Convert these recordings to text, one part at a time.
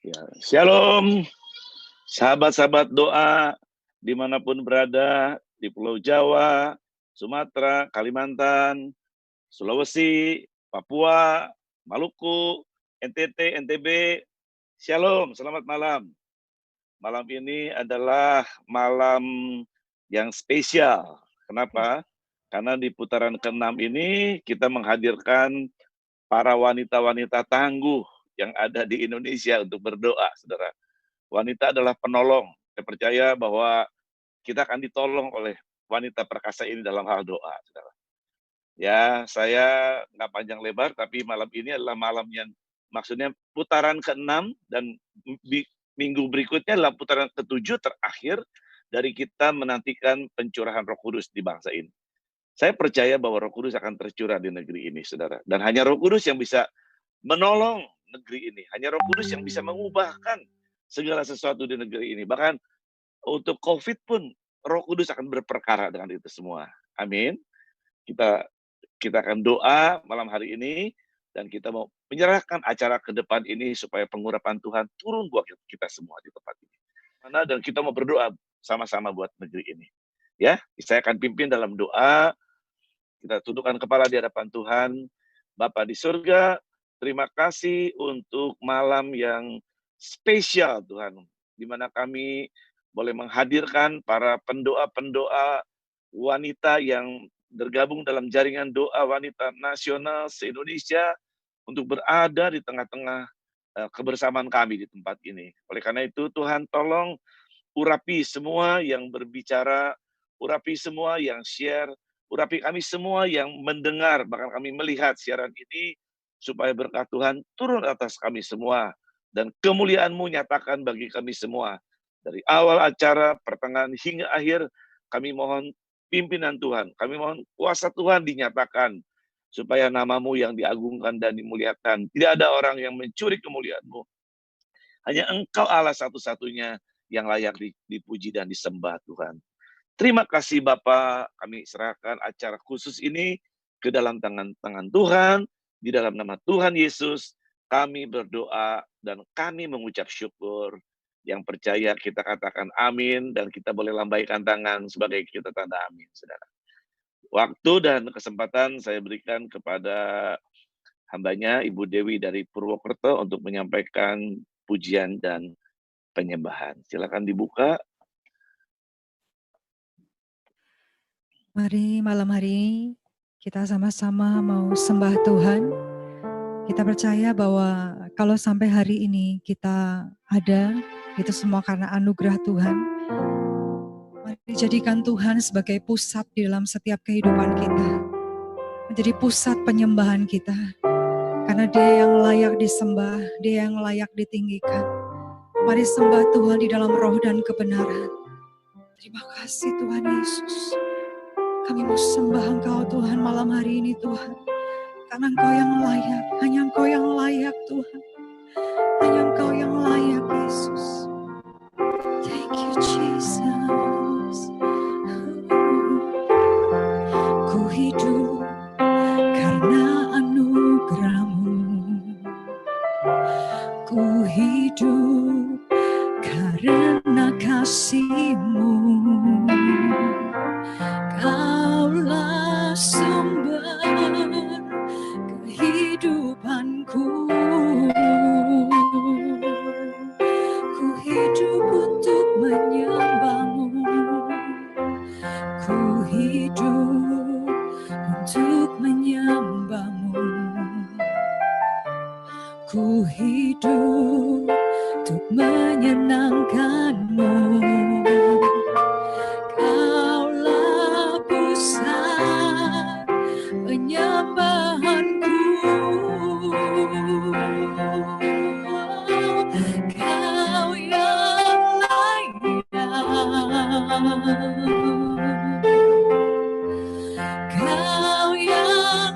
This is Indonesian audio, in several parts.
Ya, Shalom, sahabat-sahabat doa dimanapun berada di Pulau Jawa, Sumatera, Kalimantan, Sulawesi, Papua, Maluku, NTT, NTB. Shalom, selamat malam. Malam ini adalah malam yang spesial. Kenapa? Karena di putaran ke-6 ini kita menghadirkan para wanita-wanita tangguh yang ada di Indonesia untuk berdoa, saudara. Wanita adalah penolong. Saya percaya bahwa kita akan ditolong oleh wanita perkasa ini dalam hal doa, saudara. Ya, saya nggak panjang lebar, tapi malam ini adalah malam yang maksudnya putaran ke-6 dan minggu berikutnya adalah putaran ke-7 terakhir dari kita menantikan pencurahan Roh Kudus di bangsa ini. Saya percaya bahwa Roh Kudus akan tercurah di negeri ini, saudara. Dan hanya Roh Kudus yang bisa menolong negeri ini. Hanya Roh Kudus yang bisa mengubahkan segala sesuatu di negeri ini. Bahkan untuk COVID pun Roh Kudus akan berperkara dengan itu semua. Amin. Kita akan doa malam hari ini dan kita mau menyerahkan acara ke depan ini supaya pengurapan Tuhan turun buat kita semua di tempat ini. Dan kita mau berdoa sama-sama buat negeri ini. Ya, saya akan pimpin dalam doa. Kita tundukkan kepala di hadapan Tuhan. Bapa di surga, terima kasih untuk malam yang spesial Tuhan, di mana kami boleh menghadirkan para pendoa-pendoa wanita yang bergabung dalam jaringan doa wanita nasional se-Indonesia untuk berada di tengah-tengah kebersamaan kami di tempat ini. Oleh karena itu Tuhan tolong urapi semua yang berbicara, urapi semua yang share, urapi kami semua yang mendengar, bahkan kami melihat siaran ini, supaya berkat Tuhan turun atas kami semua, dan kemuliaan-Mu nyatakan bagi kami semua. Dari awal acara, pertengahan hingga akhir, kami mohon pimpinan Tuhan, kami mohon kuasa Tuhan dinyatakan, supaya nama-Mu yang diagungkan dan dimuliakan. Tidak ada orang yang mencuri kemuliaan-Mu. Hanya Engkau Allah satu-satunya yang layak dipuji dan disembah Tuhan. Terima kasih Bapak, kami serahkan acara khusus ini ke dalam tangan-tangan Tuhan, di dalam nama Tuhan Yesus, kami berdoa dan kami mengucap syukur. Yang percaya kita katakan amin, dan kita boleh lambaikan tangan sebagai kita tanda amin, saudara. Waktu dan kesempatan saya berikan kepada hambanya Ibu Dewi dari Purwokerto untuk menyampaikan pujian dan penyembahan. Silakan dibuka. Mari malam hari kita sama-sama mau sembah Tuhan. Kita percaya bahwa kalau sampai hari ini kita ada, itu semua karena anugerah Tuhan. Mari jadikan Tuhan sebagai pusat di dalam setiap kehidupan kita. Menjadi pusat penyembahan kita. Karena Dia yang layak disembah, Dia yang layak ditinggikan. Mari sembah Tuhan di dalam roh dan kebenaran. Terima kasih Tuhan Yesus. Kami mau sembah Engkau Tuhan malam hari ini Tuhan. Karena Engkau yang layak, hanya Engkau yang layak Tuhan. Hanya Engkau yang layak Yesus. Thank you Jesus. Ku hidup karena anugerah-Mu. Ku hidup karena kasih-Mu. Kaulah sumber kehidupanku. Ku hidup untuk menyembah-Mu. Ku hidup untuk menyembah-Mu. Ku hidup untuk menyenangkan-Mu. Kaulah pusat penyembahanku. Kau yang layak. Kau yang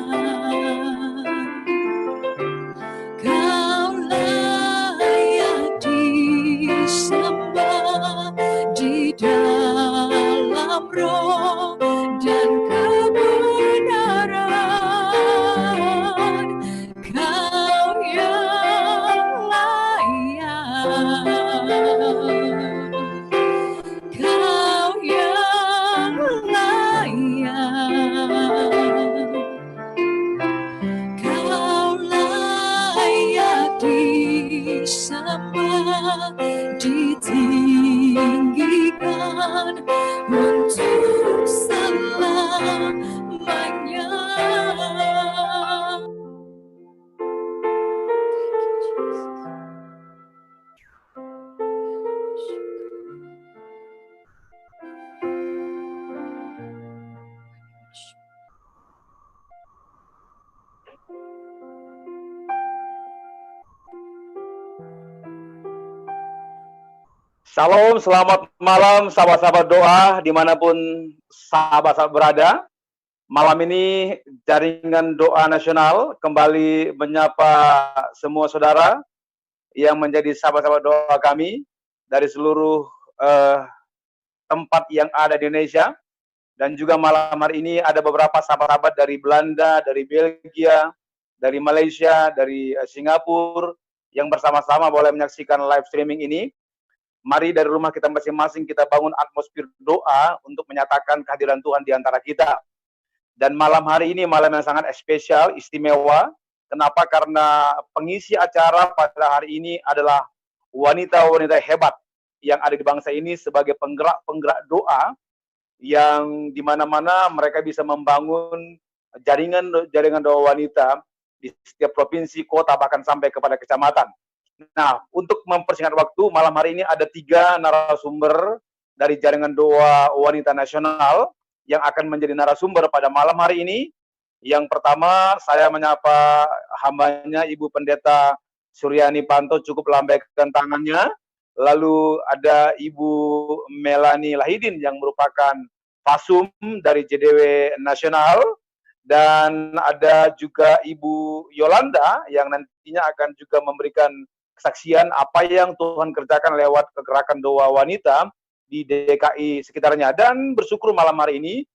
layak. ditinggikan untuk selamanya. Shalom, selamat malam sahabat-sahabat doa dimanapun sahabat-sahabat berada. Malam ini Jaringan Doa Nasional kembali menyapa semua saudara yang menjadi sahabat-sahabat doa kami dari seluruh tempat yang ada di Indonesia. Dan juga malam hari ini ada beberapa sahabat-sahabat dari Belanda, dari Belgia, dari Malaysia, dari Singapura yang bersama-sama boleh menyaksikan live streaming ini. Mari dari rumah kita masing-masing kita bangun atmosfer doa untuk menyatakan kehadiran Tuhan di antara kita. Dan malam hari ini malam yang sangat spesial, istimewa. Kenapa? Karena pengisi acara pada hari ini adalah wanita-wanita hebat yang ada di bangsa ini sebagai penggerak-penggerak doa yang di mana-mana mereka bisa membangun jaringan doa wanita di setiap provinsi, kota, bahkan sampai kepada kecamatan. Nah, untuk mempersingkat waktu, malam hari ini ada 3 narasumber dari Jaringan Doa Wanita Nasional yang akan menjadi narasumber pada malam hari ini. Yang pertama, saya menyapa hambanya Ibu Pendeta Suryani Panto, cukup lambaikan tangannya. Lalu ada Ibu Melani Lahidin yang merupakan Fasum dari JDW Nasional. Dan ada juga Ibu Yolanda yang nantinya akan juga memberikan kesaksian apa yang Tuhan kerjakan lewat kegerakan doa wanita di DKI sekitarnya. Dan bersyukur malam hari ini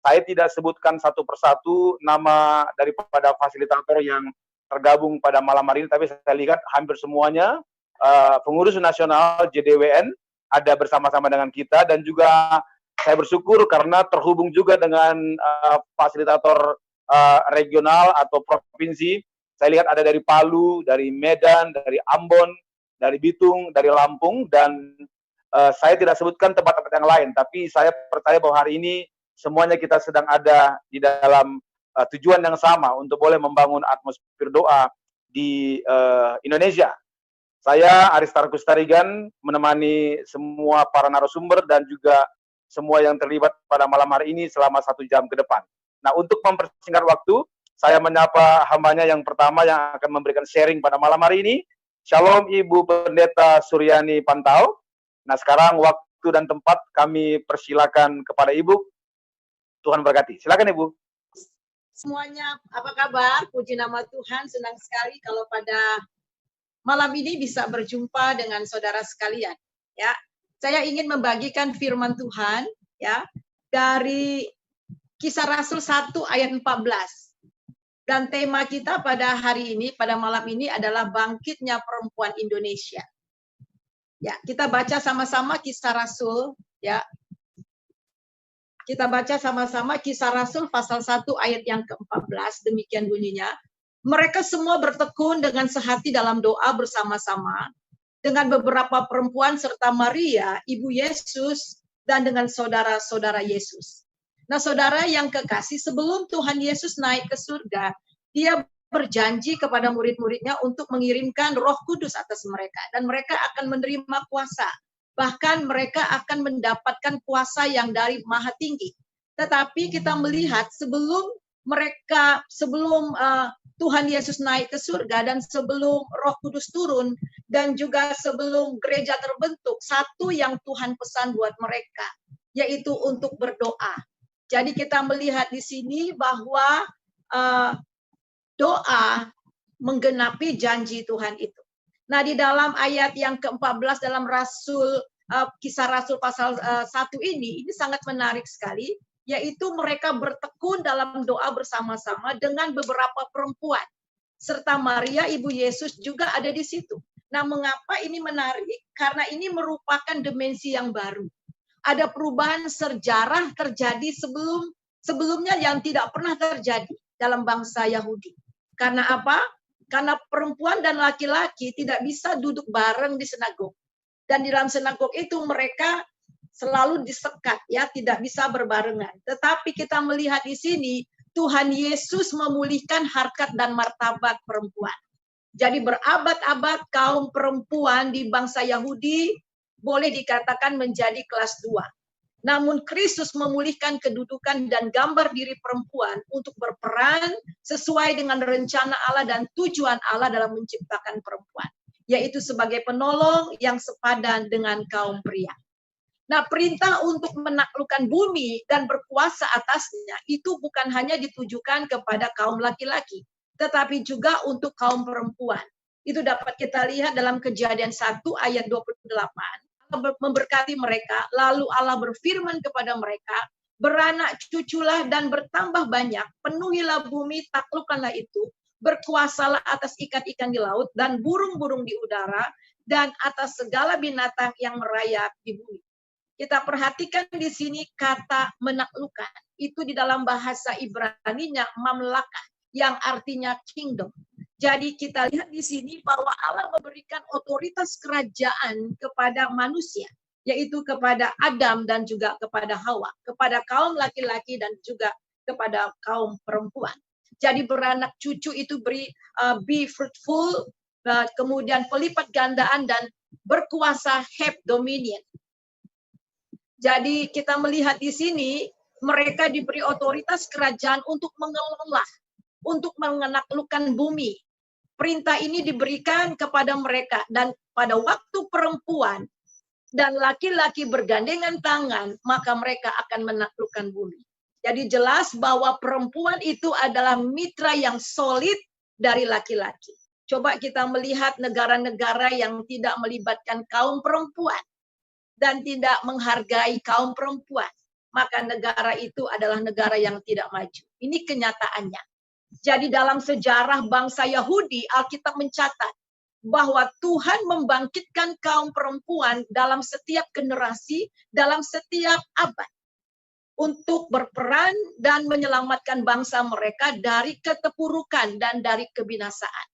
saya tidak sebutkan satu persatu nama daripada fasilitator yang tergabung pada malam hari ini, tapi saya lihat hampir semuanya pengurus nasional JDWN ada bersama-sama dengan kita. Dan juga saya bersyukur karena terhubung juga dengan fasilitator regional atau provinsi. Saya lihat ada dari Palu, dari Medan, dari Ambon, dari Bitung, dari Lampung, dan saya tidak sebutkan tempat-tempat yang lain, tapi saya percaya bahwa hari ini semuanya kita sedang ada di dalam tujuan yang sama untuk boleh membangun atmosfer doa di Indonesia. Saya Aristar Kustarigan menemani semua para narasumber dan juga semua yang terlibat pada malam hari ini selama 1 jam ke depan. Nah, untuk mempersingkat waktu, saya menyapa hambanya yang pertama yang akan memberikan sharing pada malam hari ini. Shalom Ibu Pendeta Suryani Pantau. Nah, sekarang waktu dan tempat kami persilakan kepada Ibu. Tuhan berkati. Silakan Ibu. Semuanya, apa kabar? Puji nama Tuhan, senang sekali kalau pada malam ini bisa berjumpa dengan saudara sekalian. Ya, saya ingin membagikan firman Tuhan ya dari Kisah Rasul 1 ayat 14. Dan tema kita pada hari ini, pada malam ini adalah bangkitnya perempuan Indonesia. Ya, kita baca sama-sama Kisah Rasul, ya. Kita baca sama-sama Kisah Rasul pasal 1 ayat yang ke-14, demikian bunyinya. Mereka semua bertekun dengan sehati dalam doa bersama-sama dengan beberapa perempuan serta Maria, ibu Yesus, dan dengan saudara-saudara Yesus. Nah, saudara yang kekasih, sebelum Tuhan Yesus naik ke surga, dia berjanji kepada murid-muridnya untuk mengirimkan Roh Kudus atas mereka. Dan mereka akan menerima kuasa. Bahkan mereka akan mendapatkan kuasa yang dari Maha Tinggi. Tetapi kita melihat sebelum Tuhan Yesus naik ke surga dan sebelum Roh Kudus turun dan juga sebelum gereja terbentuk, satu yang Tuhan pesan buat mereka, yaitu untuk berdoa. Jadi kita melihat di sini bahwa doa menggenapi janji Tuhan itu. Nah, di dalam ayat yang ke-14 dalam Kisah Rasul pasal 1 ini sangat menarik sekali, yaitu mereka bertekun dalam doa bersama-sama dengan beberapa perempuan. Serta Maria, ibu Yesus juga ada di situ. Nah, mengapa ini menarik? Karena ini merupakan dimensi yang baru. Ada perubahan sejarah terjadi sebelumnya yang tidak pernah terjadi dalam bangsa Yahudi. Karena apa? Karena perempuan dan laki-laki tidak bisa duduk bareng di sinagog. Dan di dalam sinagog itu mereka selalu disekat, ya, tidak bisa berbarengan. Tetapi kita melihat di sini Tuhan Yesus memulihkan harkat dan martabat perempuan. Jadi berabad-abad kaum perempuan di bangsa Yahudi boleh dikatakan menjadi kelas 2. Namun Kristus memulihkan kedudukan dan gambar diri perempuan untuk berperan sesuai dengan rencana Allah dan tujuan Allah dalam menciptakan perempuan, yaitu sebagai penolong yang sepadan dengan kaum pria. Nah, perintah untuk menaklukkan bumi dan berkuasa atasnya itu bukan hanya ditujukan kepada kaum laki-laki, tetapi juga untuk kaum perempuan. Itu dapat kita lihat dalam Kejadian 1 ayat 28. Allah memberkati mereka, lalu Allah berfirman kepada mereka, beranak cuculah dan bertambah banyak, penuhilah bumi, taklukkanlah itu, berkuasalah atas ikan-ikan di laut dan burung-burung di udara, dan atas segala binatang yang merayap di bumi. Kita perhatikan di sini kata menaklukkan. Itu di dalam bahasa Ibrani-nya mamlakah, yang artinya kingdom. Jadi kita lihat di sini bahwa Allah memberikan otoritas kerajaan kepada manusia, yaitu kepada Adam dan juga kepada Hawa, kepada kaum laki-laki dan juga kepada kaum perempuan. Jadi beranak cucu itu be fruitful, kemudian pelipat gandaan dan berkuasa, have dominion. Jadi kita melihat di sini mereka diberi otoritas kerajaan untuk mengelola, untuk menaklukkan bumi. Perintah ini diberikan kepada mereka, dan pada waktu perempuan dan laki-laki bergandengan tangan, maka mereka akan menaklukkan bumi. Jadi jelas bahwa perempuan itu adalah mitra yang solid dari laki-laki. Coba kita melihat negara-negara yang tidak melibatkan kaum perempuan dan tidak menghargai kaum perempuan, maka negara itu adalah negara yang tidak maju. Ini kenyataannya. Jadi dalam sejarah bangsa Yahudi, Alkitab mencatat bahwa Tuhan membangkitkan kaum perempuan dalam setiap generasi, dalam setiap abad, untuk berperan dan menyelamatkan bangsa mereka dari keterpurukan dan dari kebinasaan.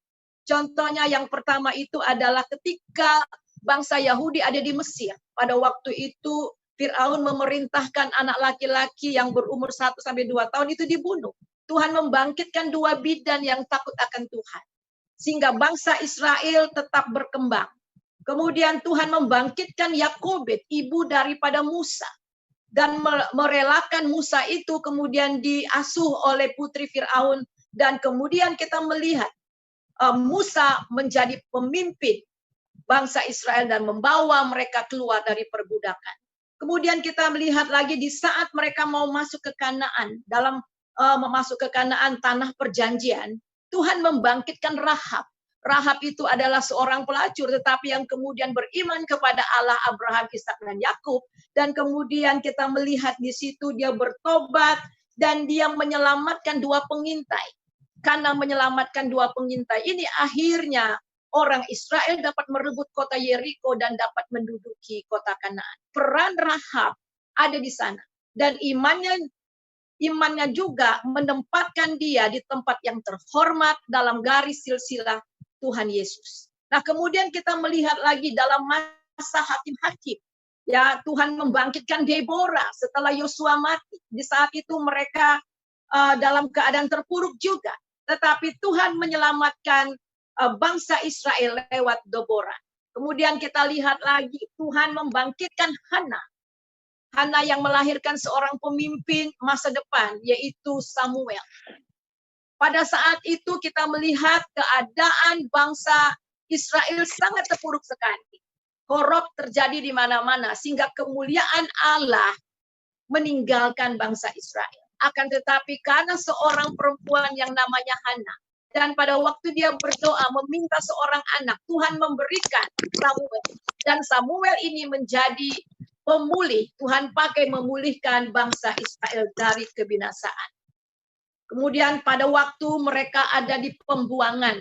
Contohnya yang pertama itu adalah ketika bangsa Yahudi ada di Mesir. Pada waktu itu Fir'aun memerintahkan anak laki-laki yang berumur 1-2 tahun itu dibunuh. Tuhan membangkitkan 2 bidan yang takut akan Tuhan, sehingga bangsa Israel tetap berkembang. Kemudian Tuhan membangkitkan Yakobed, ibu daripada Musa, dan merelakan Musa itu kemudian diasuh oleh putri Fir'aun, dan kemudian kita melihat Musa menjadi pemimpin bangsa Israel dan membawa mereka keluar dari perbudakan. Kemudian kita melihat lagi di saat mereka mau masuk ke Kanaan, dalam masuk ke Kanaan, tanah perjanjian, Tuhan membangkitkan Rahab. Rahab itu adalah seorang pelacur, tetapi yang kemudian beriman kepada Allah Abraham, Ishak dan Yakub, dan kemudian kita melihat di situ dia bertobat dan dia menyelamatkan 2 pengintai. Karena menyelamatkan 2 pengintai ini, akhirnya orang Israel dapat merebut kota Yeriko dan dapat menduduki kota Kanaan. Peran Rahab ada di sana, dan imannya juga menempatkan dia di tempat yang terhormat dalam garis silsilah Tuhan Yesus. Nah, kemudian kita melihat lagi dalam masa hakim-hakim, ya, Tuhan membangkitkan Deborah setelah Yosua mati. Di saat itu mereka dalam keadaan terpuruk juga, tetapi Tuhan menyelamatkan bangsa Israel lewat Deborah. Kemudian kita lihat lagi Tuhan membangkitkan Hana yang melahirkan seorang pemimpin masa depan, yaitu Samuel. Pada saat itu kita melihat keadaan bangsa Israel sangat terpuruk sekali. Korup terjadi di mana-mana, sehingga kemuliaan Allah meninggalkan bangsa Israel. Akan tetapi karena seorang perempuan yang namanya Hana, dan pada waktu dia berdoa meminta seorang anak, Tuhan memberikan Samuel. Dan Samuel ini menjadi pemulih. Tuhan pakai memulihkan bangsa Israel dari kebinasaan. Kemudian pada waktu mereka ada di pembuangan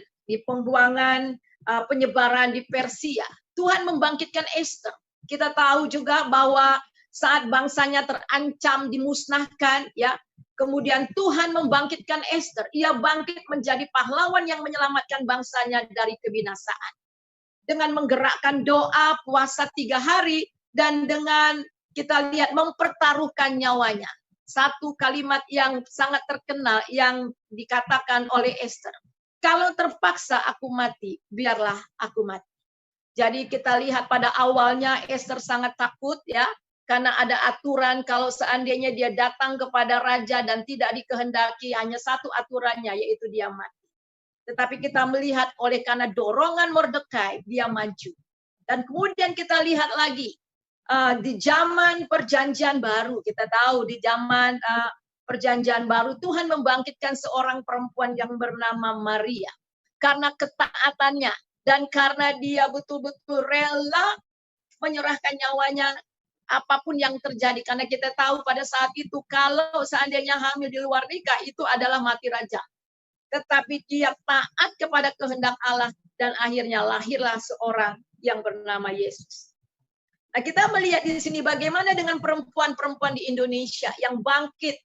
penyebaran di Persia, Tuhan membangkitkan Esther. Kita tahu juga bahwa saat bangsanya terancam dimusnahkan, ya, kemudian Tuhan membangkitkan Esther. Ia bangkit menjadi pahlawan yang menyelamatkan bangsanya dari kebinasaan. dengan menggerakkan doa, puasa 3 hari, dan dengan kita lihat mempertaruhkan nyawanya. Satu kalimat yang sangat terkenal yang dikatakan oleh Esther. Kalau terpaksa aku mati, biarlah aku mati. Jadi kita lihat pada awalnya Esther sangat takut ya, karena ada aturan kalau seandainya dia datang kepada raja dan tidak dikehendaki, hanya satu aturannya, yaitu dia mati. Tetapi kita melihat oleh karena dorongan Mordekai, dia maju. Dan kemudian kita lihat lagi, di zaman perjanjian baru, kita tahu di zaman perjanjian baru, Tuhan membangkitkan seorang perempuan yang bernama Maria. Karena ketaatannya, dan karena dia betul-betul rela menyerahkan nyawanya, apapun yang terjadi. Karena kita tahu pada saat itu, kalau seandainya hamil di luar nikah, itu adalah mati raja. Tetapi dia taat kepada kehendak Allah, dan akhirnya lahirlah seorang yang bernama Yesus. Nah, kita melihat di sini bagaimana dengan perempuan-perempuan di Indonesia yang bangkit,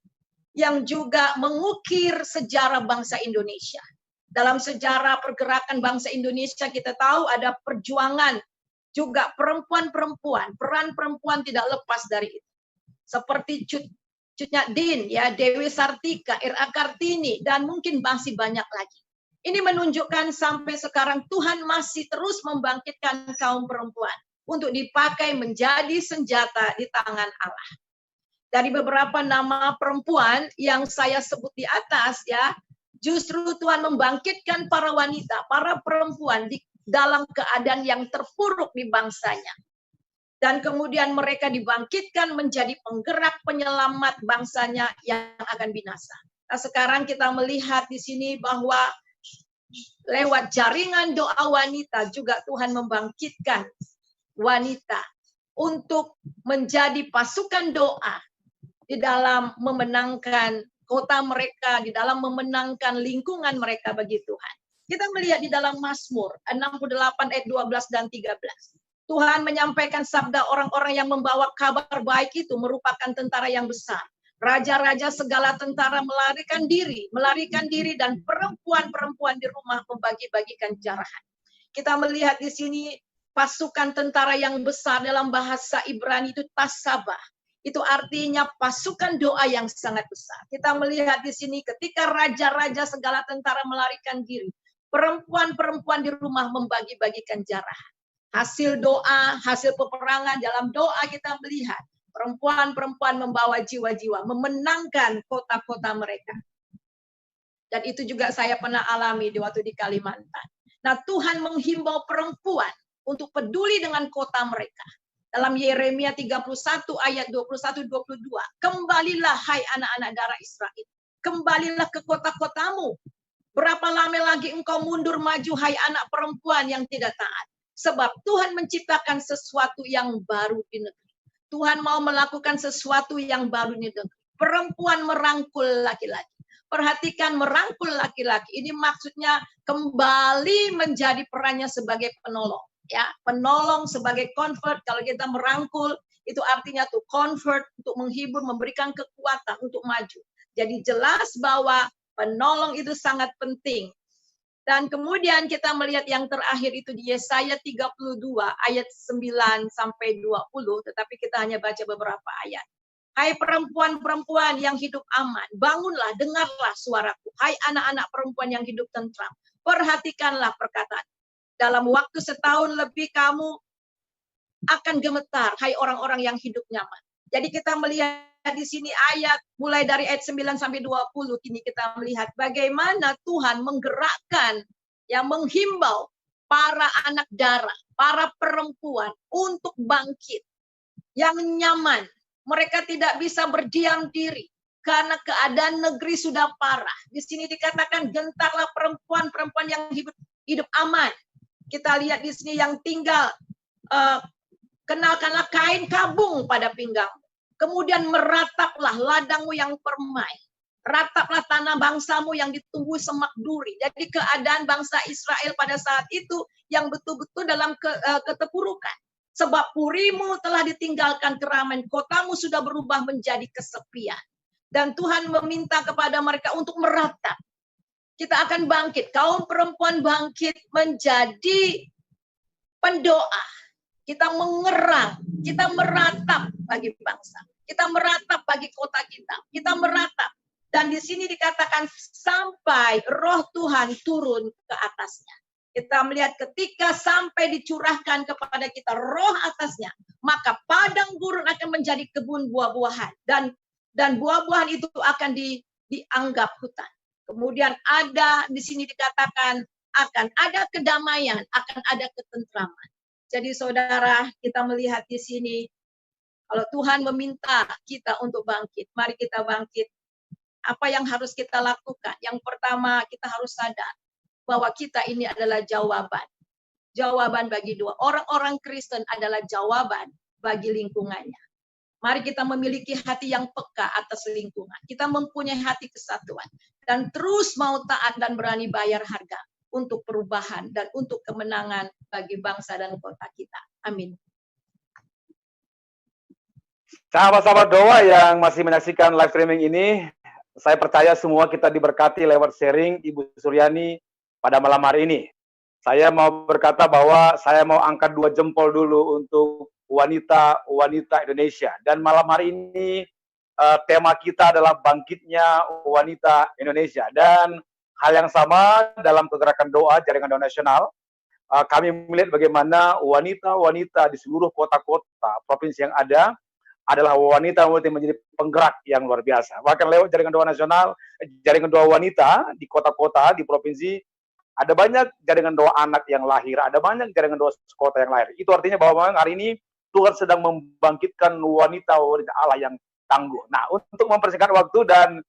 yang juga mengukir sejarah bangsa Indonesia. Dalam sejarah pergerakan bangsa Indonesia kita tahu ada perjuangan juga perempuan-perempuan, peran perempuan tidak lepas dari itu. Seperti Cut Nyak-Din, ya, Dewi Sartika, R.A. Kartini, dan mungkin masih banyak lagi. Ini menunjukkan sampai sekarang Tuhan masih terus membangkitkan kaum perempuan untuk dipakai menjadi senjata di tangan Allah. Dari beberapa nama perempuan yang saya sebut di atas, ya, justru Tuhan membangkitkan para wanita, para perempuan di dalam keadaan yang terpuruk di bangsanya. Dan kemudian mereka dibangkitkan menjadi penggerak penyelamat bangsanya yang akan binasa. Nah, sekarang kita melihat di sini bahwa lewat jaringan doa wanita juga Tuhan membangkitkan wanita untuk menjadi pasukan doa di dalam memenangkan kota mereka, di dalam memenangkan lingkungan mereka bagi Tuhan. Kita melihat di dalam Mazmur 68 ayat 12 dan 13. Tuhan menyampaikan sabda orang-orang yang membawa kabar baik itu merupakan tentara yang besar. Raja-raja segala tentara melarikan diri dan perempuan-perempuan di rumah membagi-bagikan jarahan. Kita melihat di sini pasukan tentara yang besar dalam bahasa Ibrani itu tasabah. Itu artinya pasukan doa yang sangat besar. Kita melihat di sini ketika raja-raja segala tentara melarikan diri, perempuan-perempuan di rumah membagi-bagikan jarahan. Hasil doa, hasil peperangan dalam doa kita melihat perempuan-perempuan membawa jiwa-jiwa, memenangkan kota-kota mereka. Dan itu juga saya pernah alami di waktu di Kalimantan. Nah, Tuhan menghimbau perempuan untuk peduli dengan kota mereka. Dalam Yeremia 31 ayat 21-22, kembalilah hai anak-anak darah Israel, kembalilah ke kota-kotamu. Berapa lama lagi engkau mundur maju hai anak perempuan yang tidak taat? Sebab Tuhan menciptakan sesuatu yang baru di negeri. Tuhan mau melakukan sesuatu yang baru di negeri. Perempuan merangkul laki-laki. Perhatikan, merangkul laki-laki. Ini maksudnya kembali menjadi perannya sebagai penolong. Ya, penolong sebagai convert. Kalau kita merangkul, itu artinya tuh convert, untuk menghibur, memberikan kekuatan untuk maju. Jadi jelas bahwa penolong itu sangat penting. Dan kemudian kita melihat yang terakhir itu di Yesaya 32 ayat 9-20, tetapi kita hanya baca beberapa ayat. Hai perempuan-perempuan yang hidup aman, bangunlah, dengarlah suaraku. Hai anak-anak perempuan yang hidup tentram, perhatikanlah perkataan. Dalam waktu setahun lebih kamu akan gemetar, hai orang-orang yang hidup nyaman. Jadi kita melihat di sini ayat mulai dari ayat 9-20, kini kita melihat bagaimana Tuhan menggerakkan, yang menghimbau para anak darah, para perempuan untuk bangkit yang nyaman. Mereka tidak bisa berdiam diri karena keadaan negeri sudah parah. Di sini dikatakan gentarlah perempuan-perempuan yang hidup aman. Kita lihat di sini yang tinggal, kenalkanlah kain kabung pada pinggangmu. Kemudian merataplah ladangmu yang permai. Rataplah tanah bangsamu yang ditumbuhi semak duri. Jadi keadaan bangsa Israel pada saat itu yang betul-betul dalam keterpurukan. Sebab purimu telah ditinggalkan keramaian, kotamu sudah berubah menjadi kesepian. Dan Tuhan meminta kepada mereka untuk meratap. Kita akan bangkit, kaum perempuan bangkit menjadi pendoa, kita mengerang, kita meratap bagi bangsa, kita meratap bagi kota kita meratap. Dan di sini dikatakan sampai roh Tuhan turun ke atasnya. Kita melihat ketika sampai dicurahkan kepada kita roh atasnya, maka padang gurun akan menjadi kebun buah-buahan. Dan buah-buahan itu akan dianggap hutan. Kemudian ada di sini dikatakan akan ada kedamaian, akan ada ketentraman. Jadi saudara, kita melihat di sini, kalau Tuhan meminta kita untuk bangkit, mari kita bangkit. Apa yang harus kita lakukan? Yang pertama, kita harus sadar bahwa kita ini adalah jawaban. Jawaban bagi dua. Orang-orang Kristen adalah jawaban bagi lingkungannya. Mari kita memiliki hati yang peka atas lingkungan. Kita mempunyai hati kesatuan. Dan terus mau taat dan berani bayar harga untuk perubahan dan untuk kemenangan bagi bangsa dan kota kita. Amin. Sahabat-sahabat doa yang masih menyaksikan live streaming ini, saya percaya semua kita diberkati lewat sharing Ibu Suryani pada malam hari ini. Saya mau berkata bahwa saya mau angkat 2 jempol dulu untuk wanita-wanita Indonesia. Dan malam hari ini tema kita adalah bangkitnya wanita Indonesia. Dan hal yang sama dalam kegerakan doa Jaringan Doa Nasional, kami melihat bagaimana wanita-wanita di seluruh kota-kota provinsi yang ada adalah wanita-wanita yang menjadi penggerak yang luar biasa. Bahkan lewat Jaringan Doa Nasional, Jaringan Doa Wanita di kota-kota, di provinsi, ada banyak jaringan doa anak yang lahir, ada banyak jaringan doa kota yang lahir. Itu artinya bahwa memang hari ini Tuhan sedang membangkitkan wanita-wanita Allah yang tangguh. Nah, untuk mempersingkat waktu dan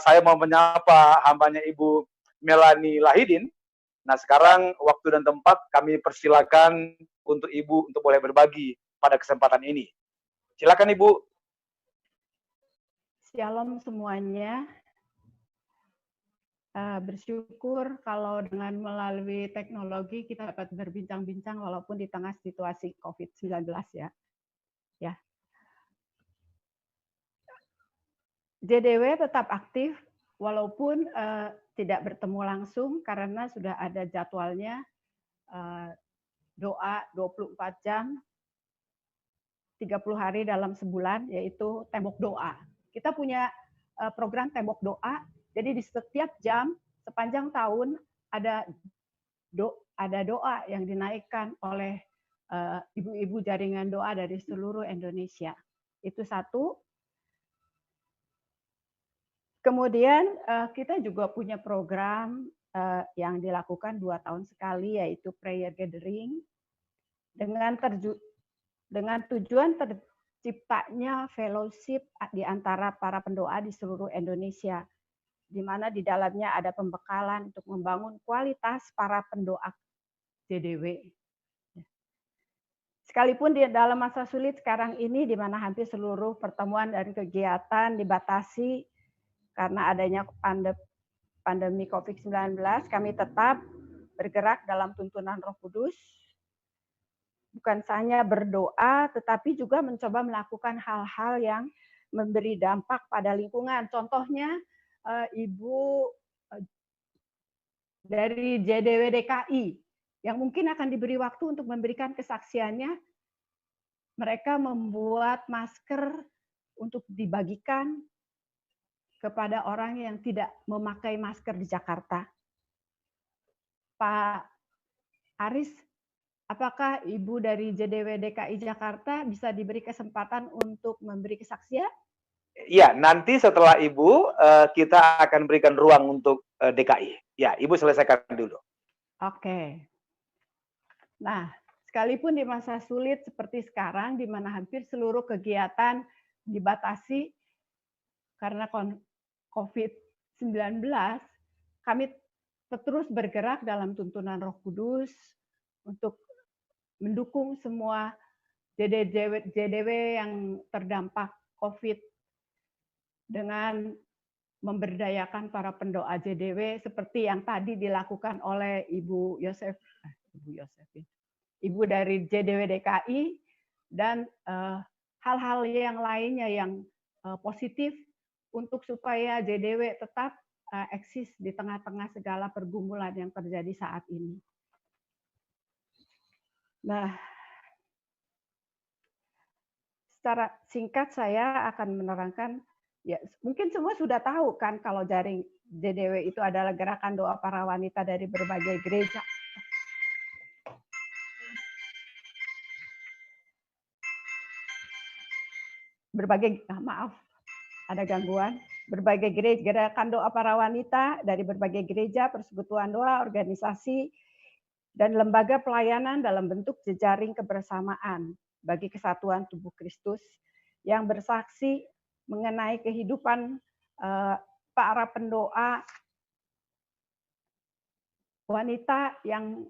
saya mau menyapa hambanya Ibu Melani Lahidin. Nah, sekarang waktu dan tempat kami persilakan untuk Ibu untuk boleh berbagi pada kesempatan ini. Silakan Ibu. Shalom semuanya. Bersyukur kalau dengan melalui teknologi kita dapat berbincang-bincang walaupun di tengah situasi COVID-19 ya. JDW tetap aktif walaupun tidak bertemu langsung karena sudah ada jadwalnya doa 24 jam 30 hari dalam sebulan, yaitu tembok doa. Kita punya program tembok doa, jadi di setiap jam sepanjang tahun ada doa yang dinaikkan oleh ibu-ibu jaringan doa dari seluruh Indonesia. Itu satu. Kemudian kita juga punya program yang dilakukan 2 tahun sekali, yaitu prayer gathering dengan tujuan terciptanya fellowship di antara para pendoa di seluruh Indonesia, di mana di dalamnya ada pembekalan untuk membangun kualitas para pendoa JDW. Sekalipun di dalam masa sulit sekarang ini, di mana hampir seluruh pertemuan dan kegiatan dibatasi karena adanya pandemi COVID-19, kami tetap bergerak dalam tuntunan Roh Kudus. Bukan hanya berdoa, tetapi juga mencoba melakukan hal-hal yang memberi dampak pada lingkungan. Contohnya, Ibu dari JDW DKI, yang mungkin akan diberi waktu untuk memberikan kesaksiannya, mereka membuat masker untuk dibagikan kepada orang yang tidak memakai masker di Jakarta. Pak Aris, apakah Ibu dari JDW DKI Jakarta bisa diberi kesempatan untuk memberi kesaksian? Iya, nanti setelah Ibu, kita akan berikan ruang untuk DKI. Ya, Ibu selesaikan dulu. Oke. Nah, sekalipun di masa sulit seperti sekarang, di mana hampir seluruh kegiatan dibatasi karena COVID-19, kami terus bergerak dalam tuntunan Roh Kudus untuk mendukung semua JDW yang terdampak COVID dengan memberdayakan para pendoa JDW seperti yang tadi dilakukan oleh Ibu dari JDW DKI dan hal-hal yang lainnya yang positif untuk supaya JDW tetap eksis di tengah-tengah segala pergumulan yang terjadi saat ini. Nah, secara singkat saya akan menerangkan, ya mungkin semua sudah tahu kan kalau jaring JDW itu adalah gerakan doa para wanita dari berbagai gereja. Maaf, ada gangguan. Berbagai gereja, gerakan doa para wanita dari berbagai gereja, persekutuan doa, organisasi, dan lembaga pelayanan dalam bentuk jejaring kebersamaan bagi kesatuan tubuh Kristus yang bersaksi mengenai kehidupan para pendoa wanita yang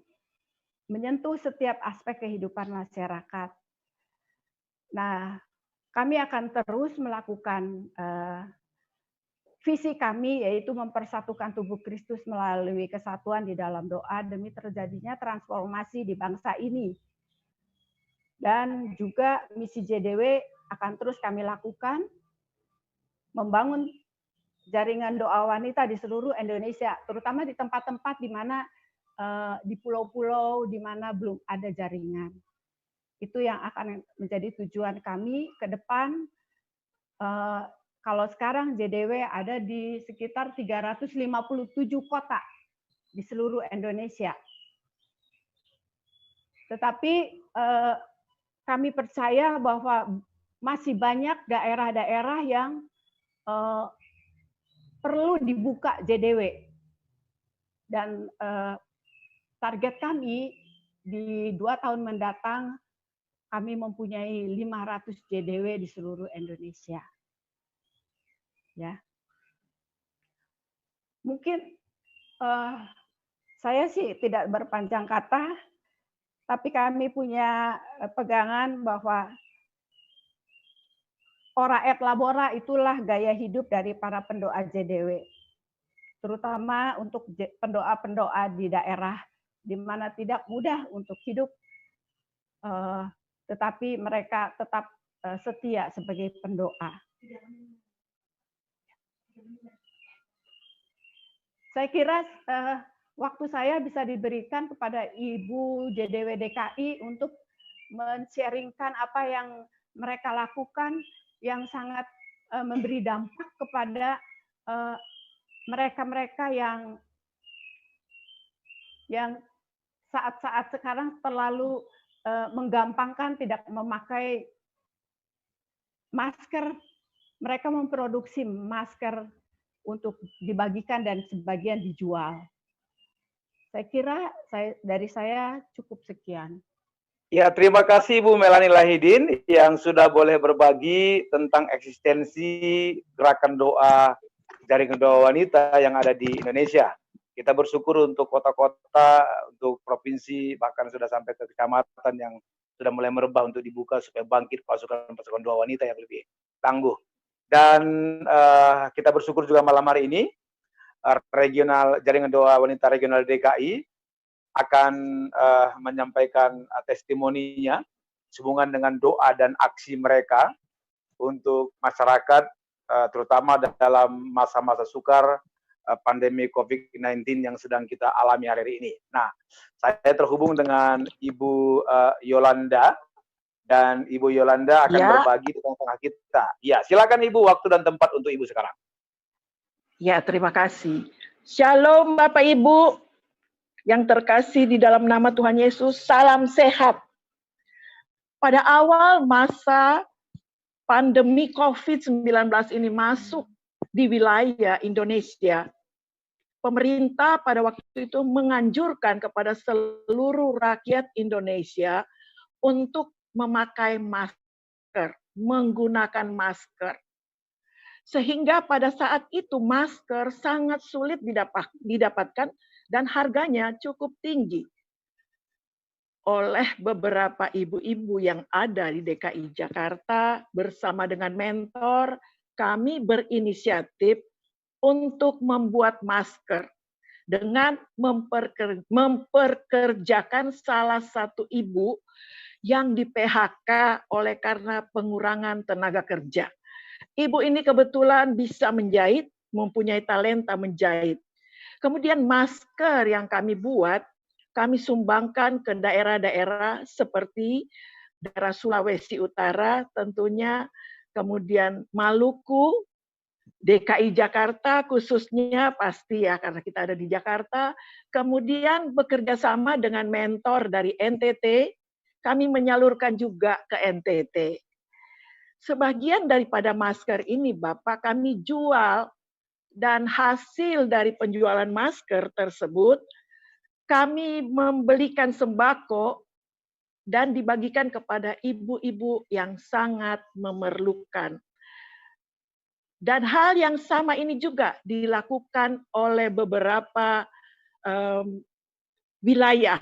menyentuh setiap aspek kehidupan masyarakat. Nah, kami akan terus melakukan visi kami, yaitu mempersatukan tubuh Kristus melalui kesatuan di dalam doa demi terjadinya transformasi di bangsa ini. Dan juga misi JDW akan terus kami lakukan, membangun jaringan doa wanita di seluruh Indonesia, terutama di tempat-tempat di mana di pulau-pulau di mana belum ada jaringan. Itu yang akan menjadi tujuan kami ke depan. Kalau sekarang JDW ada di sekitar 357 kota di seluruh Indonesia. Tetapi kami percaya bahwa masih banyak daerah-daerah yang perlu dibuka JDW. Dan target kami di 2 tahun mendatang, kami mempunyai 500 JDW di seluruh Indonesia. Ya, mungkin saya sih tidak berpanjang kata, tapi kami punya pegangan bahwa ora et labora itulah gaya hidup dari para pendoa JDW, terutama untuk pendoa-pendoa di daerah di mana tidak mudah untuk hidup, tetapi mereka tetap setia sebagai pendoa. Saya kira waktu saya bisa diberikan kepada Ibu JDW DKI untuk men-sharingkan apa yang mereka lakukan yang sangat memberi dampak kepada mereka-mereka yang saat-saat sekarang terlalu menggampangkan tidak memakai masker. Mereka memproduksi masker untuk dibagikan dan sebagian dijual. Saya kira dari saya cukup sekian. Ya, terima kasih Bu Melani Lahidin yang sudah boleh berbagi tentang eksistensi gerakan doa jaringan doa wanita yang ada di Indonesia. Kita bersyukur untuk kota-kota, untuk provinsi, bahkan sudah sampai ke kecamatan yang sudah mulai merebah untuk dibuka supaya bangkit pasukan-pasukan doa wanita yang lebih tangguh. Dan kita bersyukur juga malam hari ini regional jaringan doa wanita regional DKI akan menyampaikan testimoninya sehubungan dengan doa dan aksi mereka untuk masyarakat, terutama dalam masa-masa sukar pandemi COVID-19 yang sedang kita alami hari ini. Nah, saya terhubung dengan Ibu Yolanda, dan Ibu Yolanda akan berbagi di tengah-tengah kita. Ya, silakan Ibu, waktu dan tempat untuk Ibu sekarang. Ya, terima kasih. Shalom Bapak Ibu yang terkasih di dalam nama Tuhan Yesus, salam sehat. Pada awal masa pandemi COVID-19 ini masuk di wilayah Indonesia, pemerintah pada waktu itu menganjurkan kepada seluruh rakyat Indonesia untuk memakai masker, menggunakan masker. Sehingga pada saat itu masker sangat sulit didapatkan dan harganya cukup tinggi. Oleh beberapa ibu-ibu yang ada di DKI Jakarta bersama dengan mentor, kami berinisiatif untuk membuat masker dengan memperkerjakan salah satu ibu yang di PHK oleh karena pengurangan tenaga kerja. Ibu ini kebetulan bisa menjahit, mempunyai talenta menjahit. Kemudian masker yang kami buat, kami sumbangkan ke daerah-daerah seperti daerah Sulawesi Utara tentunya, kemudian Maluku, DKI Jakarta khususnya pasti ya karena kita ada di Jakarta, kemudian bekerja sama dengan mentor dari NTT, kami menyalurkan juga ke NTT. Sebagian daripada masker ini Bapak kami jual dan hasil dari penjualan masker tersebut kami membelikan sembako dan dibagikan kepada ibu-ibu yang sangat memerlukan. Dan hal yang sama ini juga dilakukan oleh beberapa wilayah,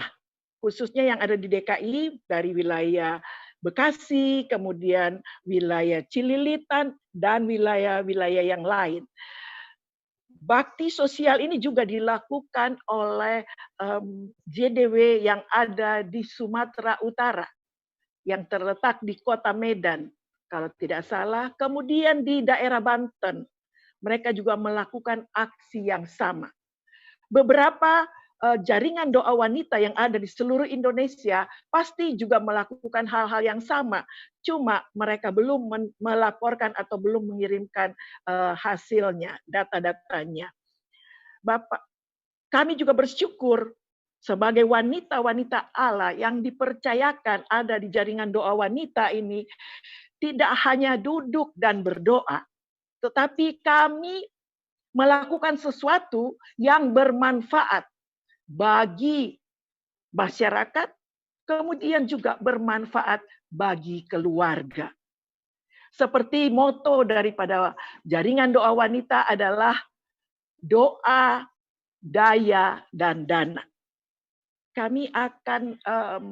khususnya yang ada di DKI, dari wilayah Bekasi, kemudian wilayah Cililitan, dan wilayah-wilayah yang lain. Bakti sosial ini juga dilakukan oleh JDW yang ada di Sumatera Utara, yang terletak di kota Medan, kalau tidak salah. Kemudian di daerah Banten, mereka juga melakukan aksi yang sama. Beberapa jaringan doa wanita yang ada di seluruh Indonesia pasti juga melakukan hal-hal yang sama. Cuma mereka belum melaporkan atau belum mengirimkan hasilnya, data-datanya. Bapak, kami juga bersyukur sebagai wanita-wanita Allah yang dipercayakan ada di jaringan doa wanita ini, tidak hanya duduk dan berdoa, tetapi kami melakukan sesuatu yang bermanfaat bagi masyarakat, kemudian juga bermanfaat bagi keluarga. Seperti moto daripada jaringan doa wanita adalah doa, daya, dan dana. Kami akan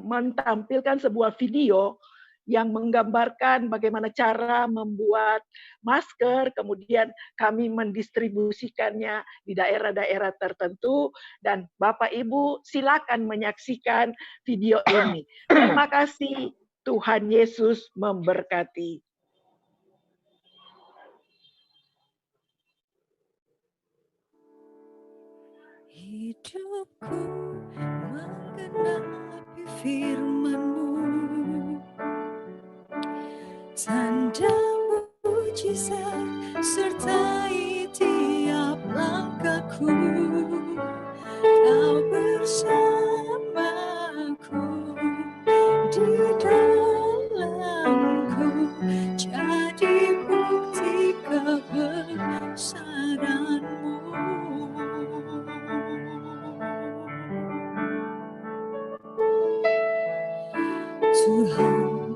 menampilkan sebuah video yang menggambarkan bagaimana cara membuat masker, kemudian kami mendistribusikannya di daerah-daerah tertentu, dan Bapak Ibu silakan menyaksikan video ini. Terima kasih, Tuhan Yesus memberkati. Hidupku menggenapi firman-Mu, tanda mujizat sertai tiap langkahku. Kau bersamaku di dalamku, jadi bukti kebesaran-Mu. Tuhan,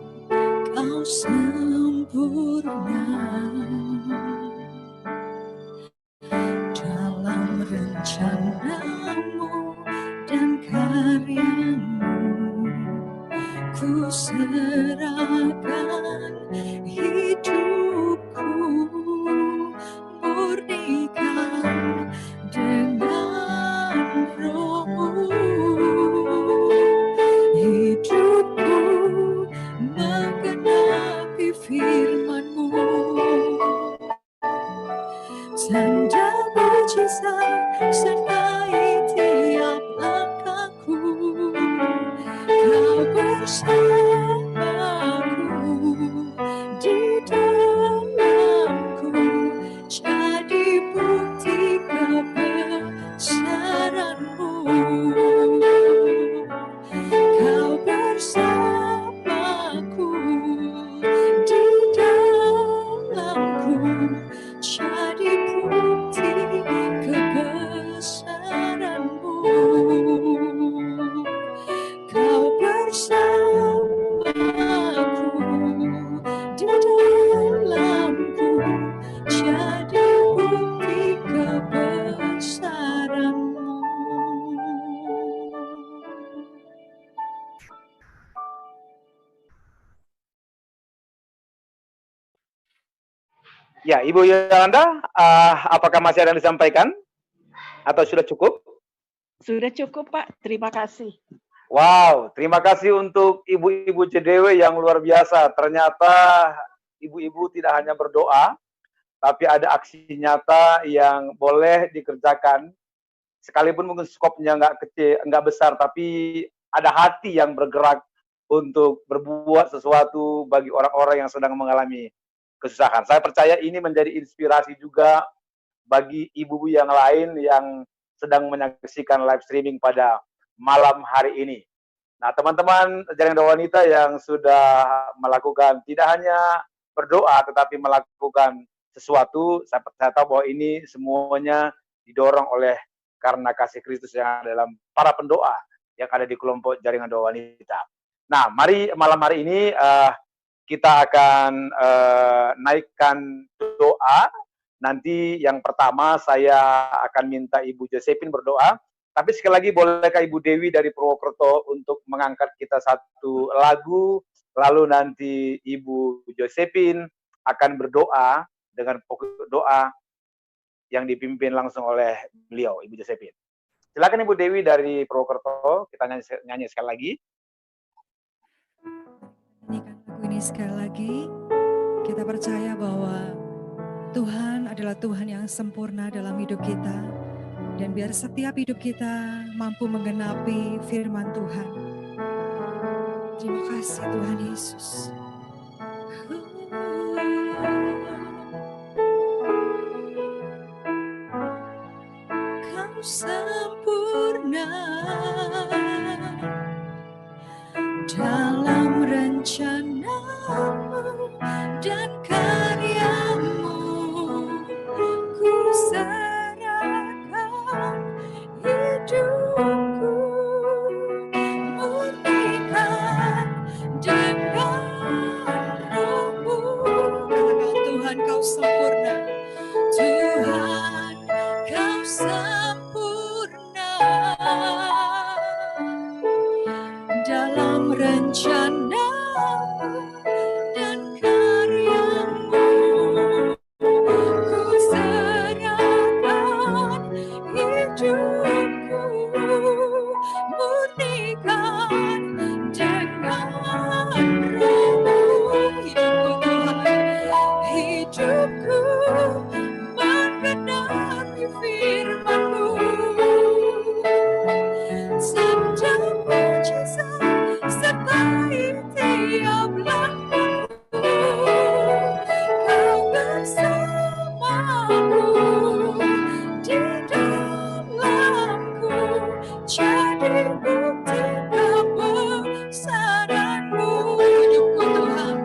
Kau sempurna dalam rencana-Mu dan karya-Mu. Ku serahkan hidupku, murnikan dengan Roh-Mu. Hidupku menggenapi firman-Mu, tanda mujizat sertai tiap langkahku. Kau bersamaku di dalamku, jadi bukti kebesaran-Mu. Kau bersamaku di dalamku, jadi bukti kebesaran-Mu. Kau bersamaku di dalamku, jadi bukti kebesaran-Mu. Ya, Ibu Yolanda, apakah masih ada yang disampaikan? Atau sudah cukup? Sudah cukup, Pak. Terima kasih. Wow, terima kasih untuk ibu-ibu JDW yang luar biasa. Ternyata ibu-ibu tidak hanya berdoa, tapi ada aksi nyata yang boleh dikerjakan sekalipun mungkin skopnya nggak kecil, nggak besar, tapi ada hati yang bergerak untuk berbuat sesuatu bagi orang-orang yang sedang mengalami kesusahan. Saya percaya ini menjadi inspirasi juga bagi ibu-ibu yang lain yang sedang menyaksikan live streaming pada malam hari ini. Nah, teman-teman jaringan doa wanita yang sudah melakukan tidak hanya berdoa tetapi melakukan sesuatu, saya tahu bahwa ini semuanya didorong oleh karena kasih Kristus yang ada dalam para pendoa yang ada di kelompok jaringan doa wanita. Nah, mari malam hari ini kita akan naikkan doa. Nanti yang pertama saya akan minta Ibu Josephine berdoa. Tapi sekali lagi bolehkah Ibu Dewi dari Purwokerto untuk mengangkat kita satu lagu, lalu nanti Ibu Josephine akan berdoa dengan pokok doa yang dipimpin langsung oleh beliau, Ibu Josephine. Silakan Ibu Dewi dari Purwokerto, kita nyanyi sekali lagi. Nyanyikan lagu ini sekali lagi. Kita percaya bahwa Tuhan adalah Tuhan yang sempurna dalam hidup kita. Dan biar setiap hidup kita mampu menggenapi firman Tuhan. Terima kasih Tuhan Yesus. Kau sempurna dalam rencanamu dan karyamu. Ku hidupku murnikan dengan rohmu. Tuhan kau sempurna, Tuhan kau sempurna dalam rencanamu dan karyamu. Ku serahkan hidupku murnikan dengan rohmu. Hidupku menggenapi firman-Mu. Sabda mujizat sertai tiap langkahku. Kau bersamaku di dalamku, jadi bukti kebesaran-Mu. Hidupku Tuhan,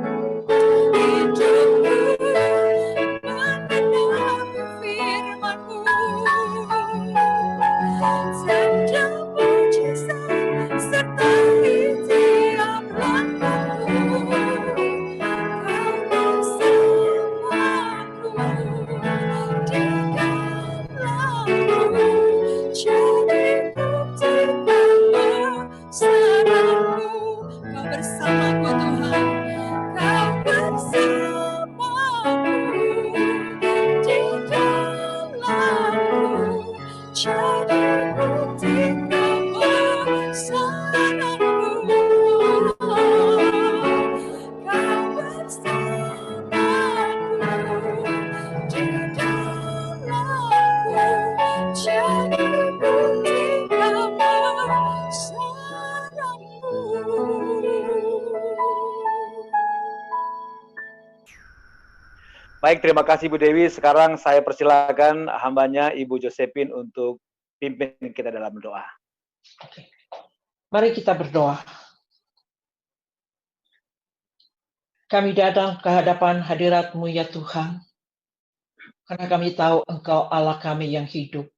hidupku menggenapi firman-Mu. Sabda mujizat sertai tiap langkahku. Kau bersamaku di dalamku, jadi bukti kebesaran-Mu. Kau bersamaku Tuhan, Kau bersamaku di dalamku, jadi bukti kebesaran-Mu. Kau bersamaku di dalamku, jadi bukti kebesaran-Mu. Baik, terima kasih Bu Dewi. Sekarang saya persilakan hambanya Ibu Josephine untuk pimpin kita dalam doa. Oke. Mari kita berdoa. Kami datang ke hadapan hadirat-Mu ya Tuhan, karena kami tahu Engkau Allah kami yang hidup.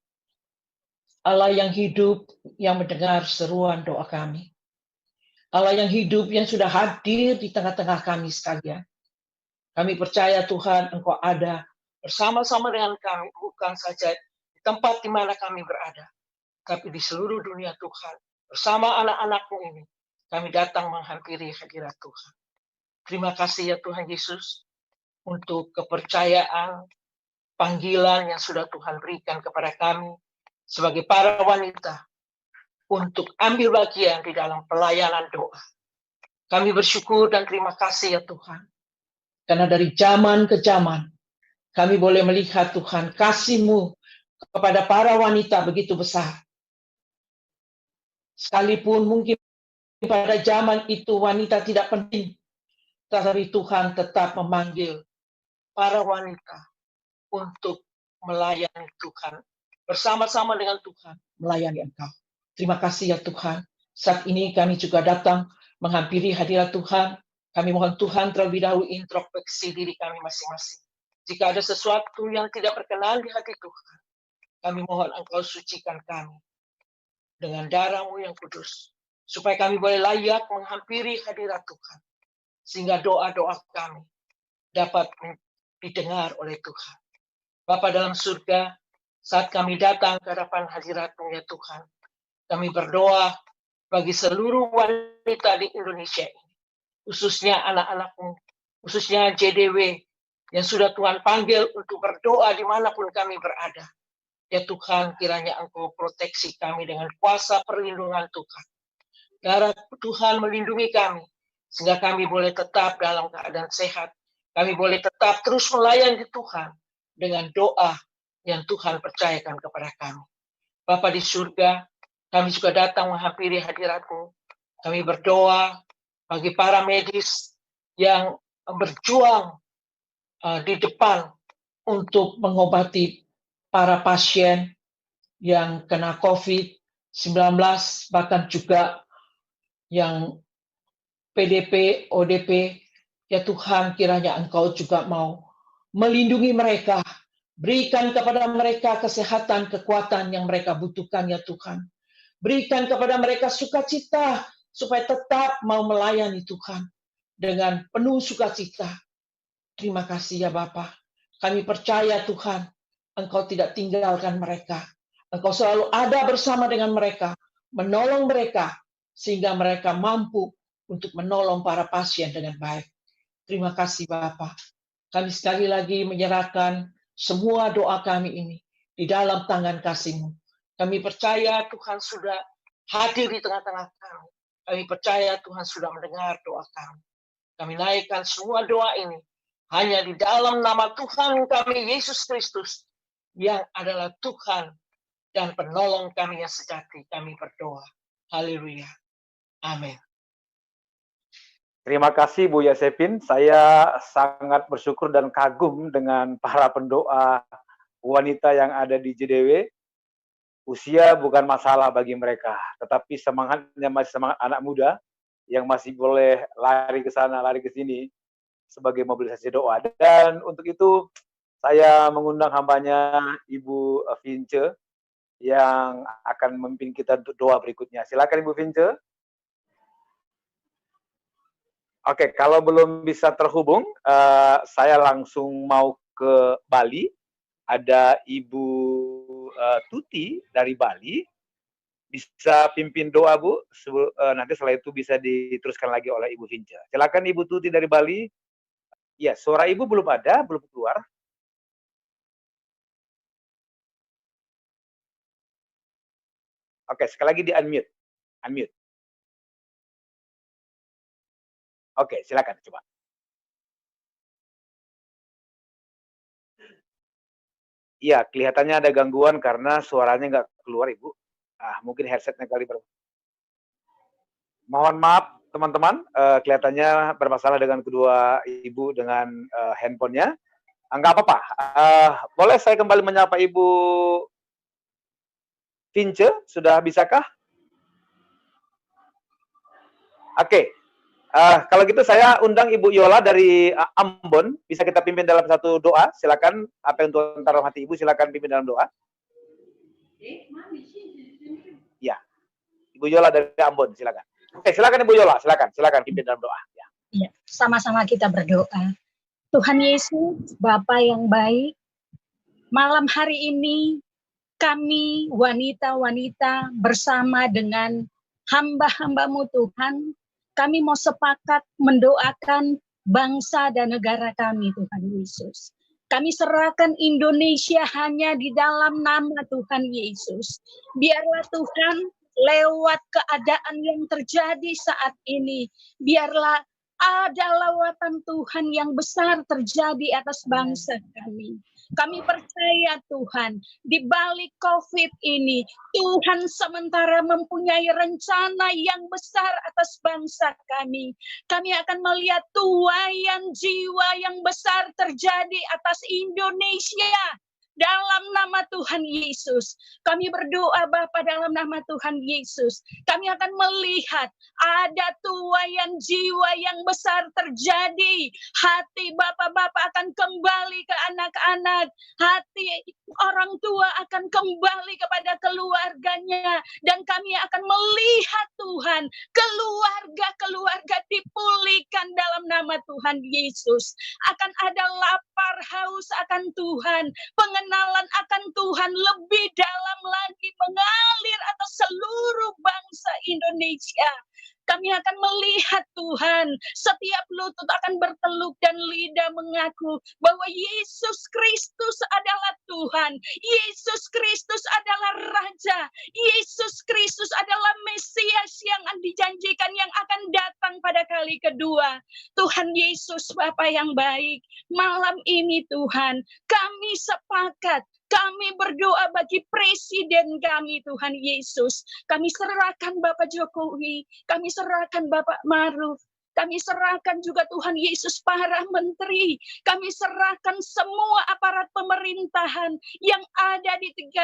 Allah yang hidup, yang mendengar seruan doa kami. Allah yang hidup, yang sudah hadir di tengah-tengah kami sekalian. Kami percaya Tuhan, Engkau ada bersama-sama dengan kami, bukan saja di tempat di mana kami berada, tapi di seluruh dunia Tuhan. Bersama anak-anak-Mu ini, kami datang menghampiri hadirat Tuhan. Terima kasih ya Tuhan Yesus, untuk kepercayaan, panggilan yang sudah Tuhan berikan kepada kami, sebagai para wanita, untuk ambil bagian di dalam pelayanan doa. Kami bersyukur dan terima kasih ya Tuhan. Karena dari zaman ke zaman, kami boleh melihat Tuhan kasih-Mu kepada para wanita begitu besar. Sekalipun mungkin pada zaman itu wanita tidak penting, tetapi Tuhan tetap memanggil para wanita untuk melayani Tuhan. Bersama-sama dengan Tuhan, melayani Engkau. Terima kasih ya Tuhan. Saat ini kami juga datang menghampiri hadirat Tuhan. Kami mohon Tuhan terlebih dahulu introspeksi diri kami masing-masing. Jika ada sesuatu yang tidak berkenan di hati Tuhan, kami mohon Engkau sucikan kami dengan darah-Mu yang kudus, supaya kami boleh layak menghampiri hadirat Tuhan, sehingga doa-doa kami dapat didengar oleh Tuhan. Bapa dalam surga, saat kami datang ke hadapan hadirat-Mu ya Tuhan, kami berdoa bagi seluruh wanita di Indonesia ini, khususnya anak-anak-Mu, khususnya JDW, yang sudah Tuhan panggil untuk berdoa dimanapun kami berada. Ya Tuhan, kiranya Engkau proteksi kami dengan kuasa perlindungan Tuhan. Darah Tuhan melindungi kami, sehingga kami boleh tetap dalam keadaan sehat. Kami boleh tetap terus melayani Tuhan dengan doa yang Tuhan percayakan kepada kami. Bapa di surga, kami juga datang menghampiri hadirat-Mu. Kami berdoa bagi para medis yang berjuang di depan untuk mengobati para pasien yang kena COVID-19, bahkan juga yang PDP, ODP. Ya Tuhan, kiranya Engkau juga mau melindungi mereka, berikan kepada mereka kesehatan, kekuatan yang mereka butuhkan ya Tuhan. Berikan kepada mereka sukacita, supaya tetap mau melayani Tuhan dengan penuh sukacita. Terima kasih ya Bapa. Kami percaya Tuhan, Engkau tidak tinggalkan mereka. Engkau selalu ada bersama dengan mereka, menolong mereka, sehingga mereka mampu untuk menolong para pasien dengan baik. Terima kasih Bapa. Kami sekali lagi menyerahkan semua doa kami ini di dalam tangan kasih-Mu. Kami percaya Tuhan sudah hadir di tengah-tengah kami. Kami percaya Tuhan sudah mendengar doa kami. Kami naikkan semua doa ini hanya di dalam nama Tuhan kami, Yesus Kristus, yang adalah Tuhan dan penolong kami yang sejati. Kami berdoa. Haleluya. Amin. Terima kasih Bu Yasepin. Saya sangat bersyukur dan kagum dengan para pendoa wanita yang ada di JDW. Usia bukan masalah bagi mereka, tetapi semangatnya masih semangat anak muda yang masih boleh lari ke sana, lari ke sini sebagai mobilisasi doa. Dan untuk itu saya mengundang hambanya Ibu Vince yang akan memimpin kita untuk doa berikutnya. Silakan Ibu Vince. Oke, kalau belum bisa terhubung, saya langsung mau ke Bali. Ada Ibu Tuti dari Bali. Bisa pimpin doa, Bu. Nanti setelah itu bisa diteruskan lagi oleh Ibu Vince. Silakan Ibu Tuti dari Bali. Ya, suara Ibu belum ada, belum keluar. Oke, sekali lagi di unmute. Unmute. Oke, silakan coba. Iya, kelihatannya ada gangguan karena suaranya nggak keluar, Ibu. Mungkin headsetnya kali Mohon maaf, teman-teman. Kelihatannya bermasalah dengan kedua Ibu dengan handphonenya. Nggak apa-apa. Boleh saya kembali menyapa Ibu Vince? Sudah bisakah? Oke. Kalau gitu saya undang Ibu Yola dari Ambon, bisa kita pimpin dalam satu doa. Silakan, apa yang Tuhan taruh hati Ibu, silakan pimpin dalam doa. Ya, Ibu Yola dari Ambon, silakan. Oke, silakan Ibu Yola, silakan pimpin dalam doa. Ya, sama-sama kita berdoa. Tuhan Yesus, Bapa yang baik, malam hari ini kami wanita-wanita bersama dengan hamba-hamba-Mu Tuhan, kami mau sepakat mendoakan bangsa dan negara kami, Tuhan Yesus. Kami serahkan Indonesia hanya di dalam nama Tuhan Yesus. Biarlah Tuhan lewat keadaan yang terjadi saat ini, biarlah ada lawatan Tuhan yang besar terjadi atas bangsa kami. Kami percaya Tuhan, di balik COVID ini, Tuhan sementara mempunyai rencana yang besar atas bangsa kami. Kami akan melihat tuaian jiwa yang besar terjadi atas Indonesia. Dalam nama Tuhan Yesus, kami berdoa Bapa dalam nama Tuhan Yesus. Kami akan melihat ada tuaian jiwa yang besar terjadi. Hati Bapak-bapak akan kembali ke anak-anak. Hati orang tua akan kembali kepada keluarganya. Dan kami akan melihat Tuhan, keluarga-keluarga dipulihkan dalam nama Tuhan Yesus. Akan ada lapar haus akan Tuhan, pengenalan akan Tuhan lebih dalam lagi mengalir atas seluruh bangsa Indonesia. Kami akan melihat Tuhan, setiap lutut akan berteluk dan lidah mengaku bahwa Yesus Kristus adalah Tuhan. Yesus Kristus adalah Raja. Yesus Kristus adalah Mesias yang dijanjikan yang akan datang pada kali kedua. Tuhan Yesus, Bapa yang baik, malam ini Tuhan, kami sepakat. Kami berdoa bagi presiden kami, Tuhan Yesus. Kami serahkan Bapak Jokowi, kami serahkan Bapak Maruf, kami serahkan juga Tuhan Yesus para menteri. Kami serahkan semua aparat pemerintahan yang ada di 34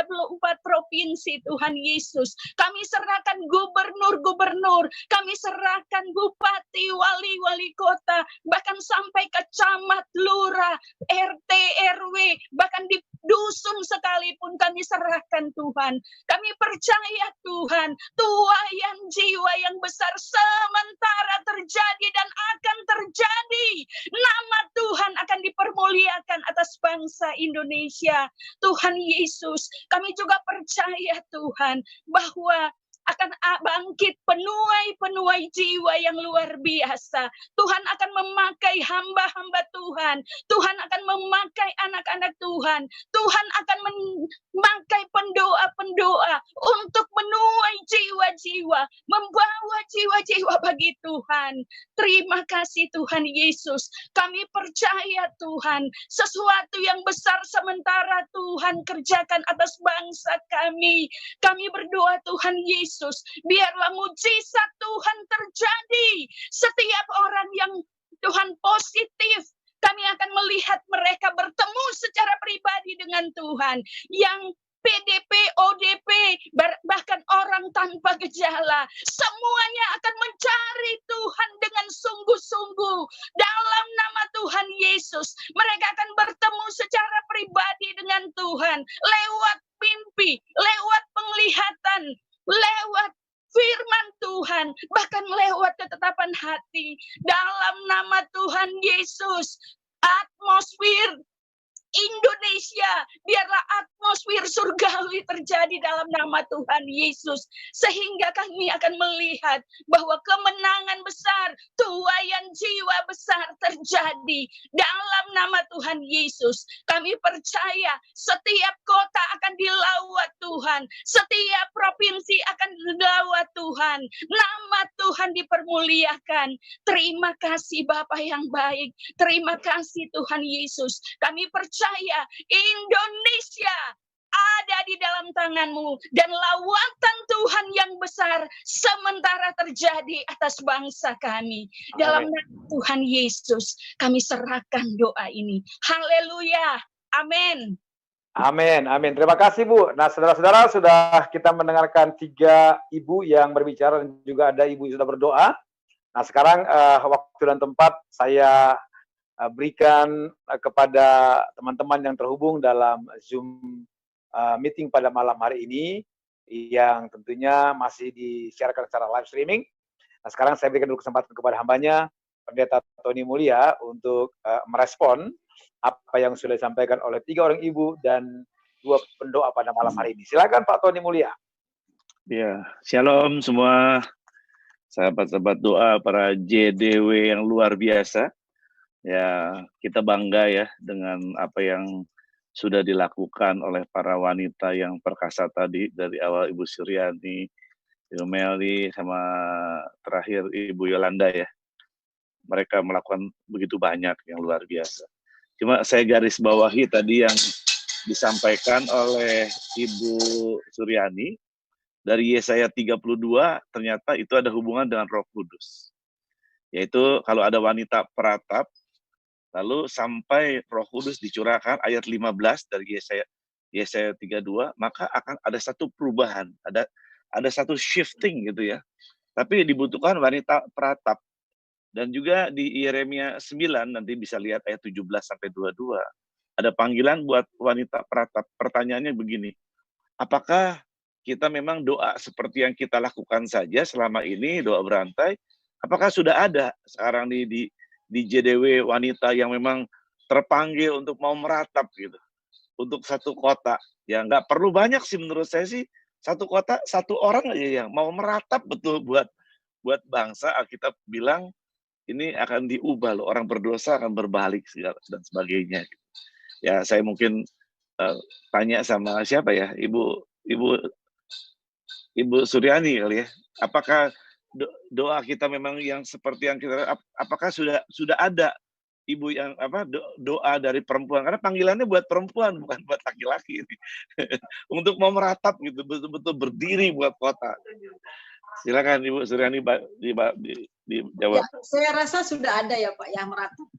provinsi Tuhan Yesus. Kami serahkan gubernur-gubernur. Kami serahkan bupati, wali-wali kota. Bahkan sampai ke camat, lurah, RT, RW. Bahkan di dusun sekalipun kami serahkan Tuhan. Kami percaya Tuhan, tuaian jiwa yang besar sementara terjadi dan akan terjadi. Nama Tuhan akan dipermuliakan atas bangsa Indonesia. Tuhan Yesus, kami juga percaya Tuhan bahwa akan bangkit penuai-penuai jiwa yang luar biasa. Tuhan akan memakai hamba-hamba Tuhan. Tuhan akan memakai anak-anak Tuhan. Tuhan akan memakai pendoa-pendoa untuk menuai jiwa-jiwa, membawa jiwa-jiwa bagi Tuhan. Terima kasih Tuhan Yesus. Kami percaya Tuhan, sesuatu yang besar sementara Tuhan kerjakan atas bangsa kami. Kami berdoa Tuhan Yesus, biarlah mujizat Tuhan terjadi. Setiap orang yang Tuhan positif, kami akan melihat mereka bertemu secara pribadi dengan Tuhan. Yang PDP, ODP, bahkan orang tanpa gejala, semuanya akan mencari Tuhan dengan sungguh-sungguh. Dalam nama Tuhan Yesus, mereka akan bertemu secara pribadi dengan Tuhan, lewat mimpi, lewat penglihatan, lewat firman Tuhan, bahkan lewat ketetapan hati. Dalam nama Tuhan Yesus, atmosfer Indonesia, biarlah atmosfer surgawi terjadi dalam nama Tuhan Yesus. Sehingga kami akan melihat bahwa kemenangan besar, tuaian jiwa besar terjadi dalam nama Tuhan Yesus. Kami percaya setiap kota akan dilawat Tuhan, setiap provinsi akan dilawat Tuhan. Nama Tuhan dipermuliakan. Terima kasih Bapa yang baik. Terima kasih Tuhan Yesus. Kami percaya Indonesia ada di dalam tangan-Mu, dan lawatan Tuhan yang besar sementara terjadi atas bangsa kami. Dalam nama Tuhan Yesus, kami serahkan doa ini. Haleluya. Amin. Amin, amin. Terima kasih Bu. Nah, saudara-saudara, sudah kita mendengarkan 3 ibu yang berbicara dan juga ada ibu yang sudah berdoa. Nah, sekarang waktu dan tempat saya berikan kepada teman-teman yang terhubung dalam Zoom meeting pada malam hari ini, yang tentunya masih disiarkan secara live streaming. Nah, sekarang saya berikan dulu kesempatan kepada hambanya, Pendeta Tony Mulia, untuk merespon apa yang sudah disampaikan oleh 3 orang ibu dan 2 pendoa pada malam hari ini. Silakan Pak Tony Mulia. Ya, shalom semua sahabat-sahabat doa, para JDW yang luar biasa. Ya, kita bangga ya dengan apa yang sudah dilakukan oleh para wanita yang perkasa tadi, dari awal Ibu Suryani, Ibu Meli, sama terakhir Ibu Yolanda ya. Mereka melakukan begitu banyak yang luar biasa. Cuma saya garis bawahi tadi yang disampaikan oleh Ibu Suryani, dari Yesaya 32 ternyata itu ada hubungan dengan Roh Kudus. Yaitu kalau ada wanita peratap, lalu sampai Roh Kudus dicurahkan ayat 15 dari Yesaya 32, maka akan ada satu perubahan, ada satu shifting gitu ya. Tapi dibutuhkan wanita peratap. Dan juga di Yeremia 9 nanti bisa lihat ayat 17 sampai 22. Ada panggilan buat wanita peratap. Pertanyaannya begini, apakah kita memang doa seperti yang kita lakukan saja selama ini, doa berantai, apakah sudah ada sekarang di JDW wanita yang memang terpanggil untuk mau meratap gitu, untuk satu kota? Ya nggak perlu banyak sih menurut saya sih, satu kota, satu orang aja yang mau meratap betul buat bangsa. Alkitab bilang ini akan diubah loh, orang berdosa akan berbalik segala dan sebagainya. Ya saya mungkin tanya sama siapa ya, Ibu Suryani kali ya, apakah doa kita memang yang seperti yang kita, apakah sudah ada ibu yang doa dari perempuan, karena panggilannya buat perempuan bukan buat laki-laki ini. Untuk mau meratap gitu, betul-betul berdiri buat kota. Silakan Ibu Suryani dijawab. Ya, saya rasa sudah ada ya Pak yang meratap,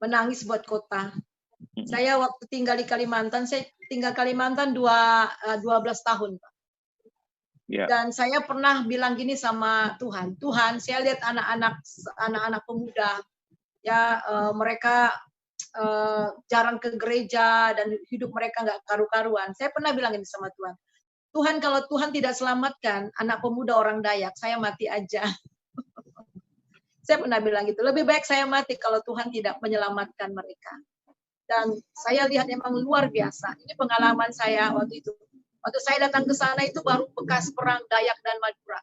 menangis buat kota. Saya waktu tinggal di Kalimantan, saya tinggal Kalimantan 12 tahun Pak. Ya. Dan saya pernah bilang gini sama Tuhan, Tuhan, saya lihat anak-anak pemuda, ya mereka jarang ke gereja dan hidup mereka nggak karu-karuan. Saya pernah bilang ini sama Tuhan, Tuhan kalau Tuhan tidak selamatkan anak pemuda orang Dayak, saya mati aja. Saya pernah bilang gitu, lebih baik saya mati kalau Tuhan tidak menyelamatkan mereka. Dan saya lihat memang luar biasa. Ini pengalaman saya waktu itu. Waktu saya datang ke sana itu baru bekas perang Dayak dan Madura.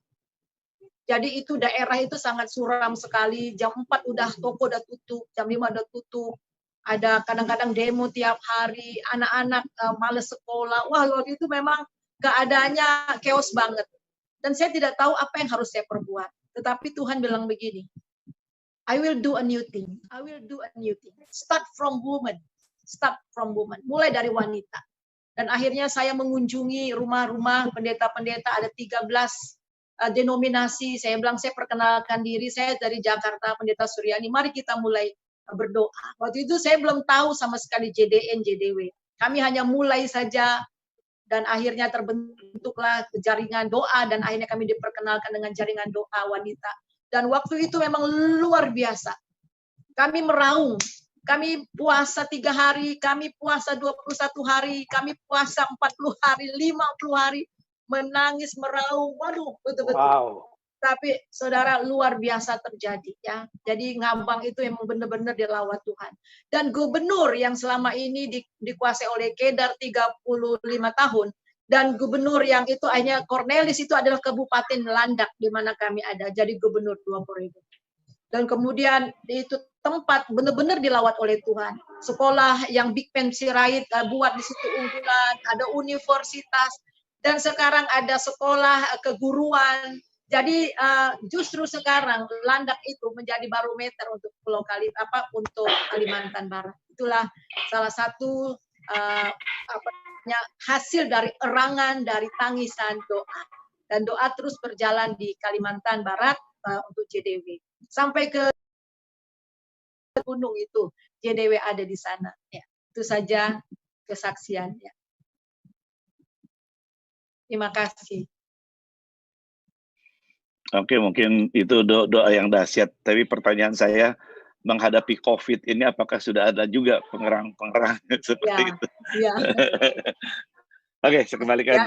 Jadi itu daerah itu sangat suram sekali. Jam 4 udah toko udah tutup, jam 5 udah tutup. Ada kadang-kadang demo tiap hari, anak-anak males sekolah. Wah, waktu itu memang keadaannya chaos banget. Dan saya tidak tahu apa yang harus saya perbuat. Tetapi Tuhan bilang begini, I will do a new thing. I will do a new thing. Start from woman. Start from woman. Mulai dari wanita. Dan akhirnya saya mengunjungi rumah-rumah pendeta-pendeta, ada 13 denominasi. Saya bilang, saya perkenalkan diri, saya dari Jakarta, Pendeta Suryani, mari kita mulai berdoa. Waktu itu saya belum tahu sama sekali JDN, JDW. Kami hanya mulai saja, dan akhirnya terbentuklah jaringan doa, dan akhirnya kami diperkenalkan dengan jaringan doa wanita. Dan waktu itu memang luar biasa. Kami meraung. Kami puasa 3 hari, kami puasa 21 hari, kami puasa 40 hari, 50 hari, menangis, meraung, waduh, betul-betul. Wow. Tapi saudara, luar biasa terjadi ya. Jadi Ngabang itu emang benar-benar dilawat Tuhan. Dan gubernur yang selama ini dikuasai oleh Kedar 35 tahun, dan gubernur yang itu akhirnya Cornelis itu adalah Kabupaten Landak di mana kami ada, jadi gubernur 20.000. Dan kemudian itu tempat benar-benar dilawat oleh Tuhan. Sekolah yang Big Pen Sirait buat di situ unggulan, ada universitas, dan sekarang ada sekolah keguruan. Jadi justru sekarang Landak itu menjadi barometer untuk untuk Kalimantan Barat. Itulah salah satu hasil dari erangan, dari tangisan doa. Dan doa terus berjalan di Kalimantan Barat untuk JDW. Sampai ke gunung itu, JDW ada di sana. Ya, itu saja kesaksiannya. Terima kasih. Oke, mungkin itu doa yang dahsyat. Tapi pertanyaan saya, menghadapi COVID ini apakah sudah ada juga pengerang-pengerang seperti itu? Ya. Oke, saya kembalikan.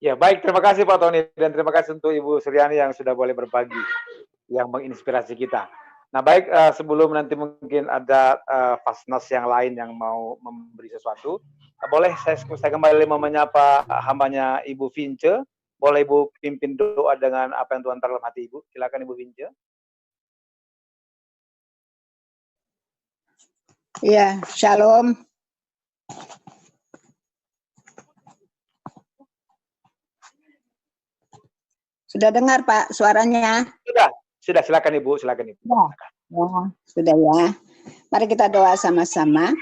Ya, baik. Terima kasih Pak Tony. Dan terima kasih untuk Ibu Suryani yang sudah boleh berbagi, yang menginspirasi kita. Nah, baik, sebelum nanti mungkin ada Fasnas yang lain yang mau memberi sesuatu, boleh saya kembali menyapa hambanya Ibu Vince. Boleh Ibu pimpin doa dengan apa yang Tuhan taruh dalam hati Ibu. Silakan Ibu Vince. Ya, shalom. Sudah dengar Pak suaranya? Sudah, silakan Ibu, silakan Ibu. Ya, Ya, sudah ya. Mari kita doa sama-sama.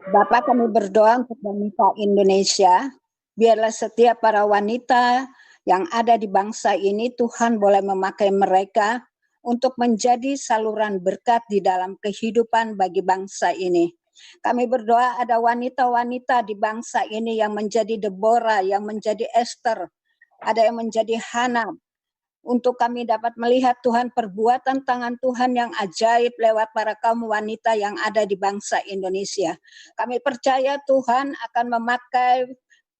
Bapak, kami berdoa untuk bangsa Indonesia. Biarlah setiap para wanita yang ada di bangsa ini, Tuhan boleh memakai mereka untuk menjadi saluran berkat di dalam kehidupan bagi bangsa ini. Kami berdoa ada wanita-wanita di bangsa ini yang menjadi Deborah, yang menjadi Esther, ada yang menjadi Hana, untuk kami dapat melihat Tuhan perbuatan tangan Tuhan yang ajaib lewat para kaum wanita yang ada di bangsa Indonesia. Kami percaya Tuhan akan memakai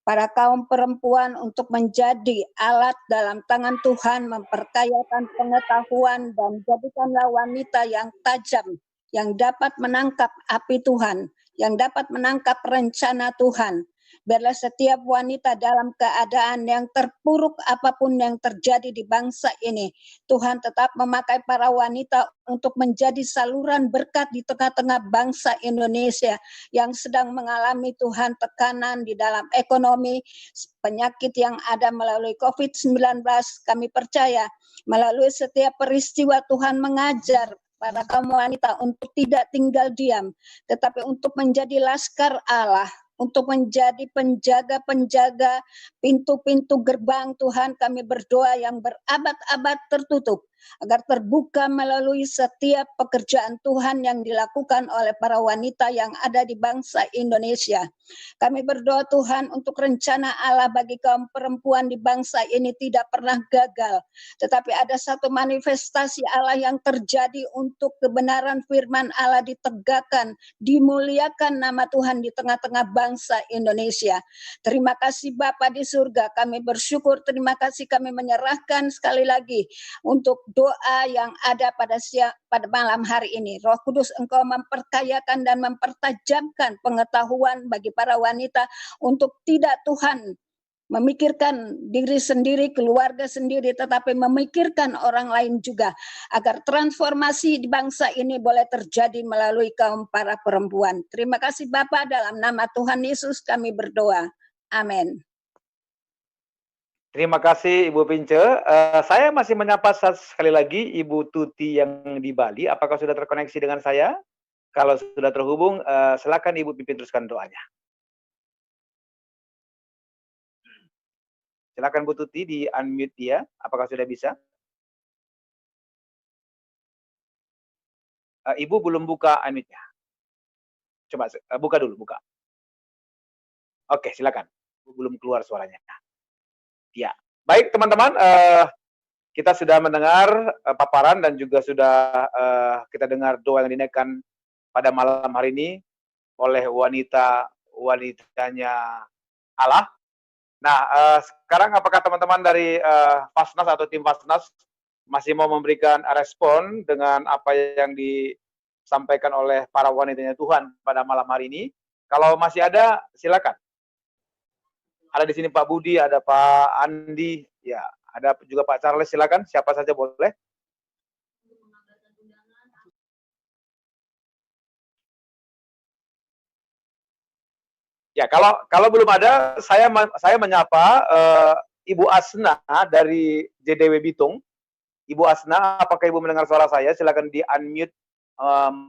para kaum perempuan untuk menjadi alat dalam tangan Tuhan, memperkayakan pengetahuan dan jadikanlah wanita yang tajam, yang dapat menangkap api Tuhan, yang dapat menangkap rencana Tuhan. Biarlah setiap wanita dalam keadaan yang terpuruk apapun yang terjadi di bangsa ini, Tuhan tetap memakai para wanita untuk menjadi saluran berkat di tengah-tengah bangsa Indonesia yang sedang mengalami Tuhan tekanan di dalam ekonomi, penyakit yang ada melalui COVID-19. Kami percaya melalui setiap peristiwa Tuhan mengajar para kaum wanita untuk tidak tinggal diam, tetapi untuk menjadi laskar Allah, untuk menjadi penjaga-penjaga pintu-pintu gerbang Tuhan. Kami berdoa yang berabad-abad tertutup, agar terbuka melalui setiap pekerjaan Tuhan yang dilakukan oleh para wanita yang ada di bangsa Indonesia. Kami berdoa Tuhan untuk rencana Allah bagi kaum perempuan di bangsa ini tidak pernah gagal, tetapi ada satu manifestasi Allah yang terjadi untuk kebenaran firman Allah ditegakkan, dimuliakan nama Tuhan di tengah-tengah bangsa Indonesia. Terima kasih Bapa di surga, kami bersyukur, terima kasih, kami menyerahkan sekali lagi untuk doa yang ada pada malam hari ini. Roh Kudus, Engkau memperkayakan dan mempertajamkan pengetahuan bagi para wanita untuk tidak Tuhan memikirkan diri sendiri, keluarga sendiri, tetapi memikirkan orang lain juga, agar transformasi di bangsa ini boleh terjadi melalui kaum para perempuan. Terima kasih Bapa, dalam nama Tuhan Yesus kami berdoa. Amin. Terima kasih Ibu Pince. Saya masih menyapa sekali lagi Ibu Tuti yang di Bali. Apakah sudah terkoneksi dengan saya? Kalau sudah terhubung, silakan Ibu pimpin teruskan doanya. Silakan Bu Tuti di unmute dia. Apakah sudah bisa? Ibu belum buka unmute-nya. Coba buka dulu, buka. Oke, silakan. Belum keluar suaranya. Ya, baik teman-teman. Kita sudah mendengar paparan dan juga sudah kita dengar doa yang dinaikkan pada malam hari ini oleh wanitanya Allah. Nah, sekarang apakah teman-teman dari Fasnas atau tim Fasnas masih mau memberikan respon dengan apa yang disampaikan oleh para wanitanya Tuhan pada malam hari ini? Kalau masih ada, silakan. Ada di sini Pak Budi, ada Pak Andi, ya, ada juga Pak Charles, silakan. Siapa saja boleh. Ya, kalau belum ada, saya menyapa Ibu Asna dari JDW Bitung. Ibu Asna, apakah Ibu mendengar suara saya? Silakan di unmute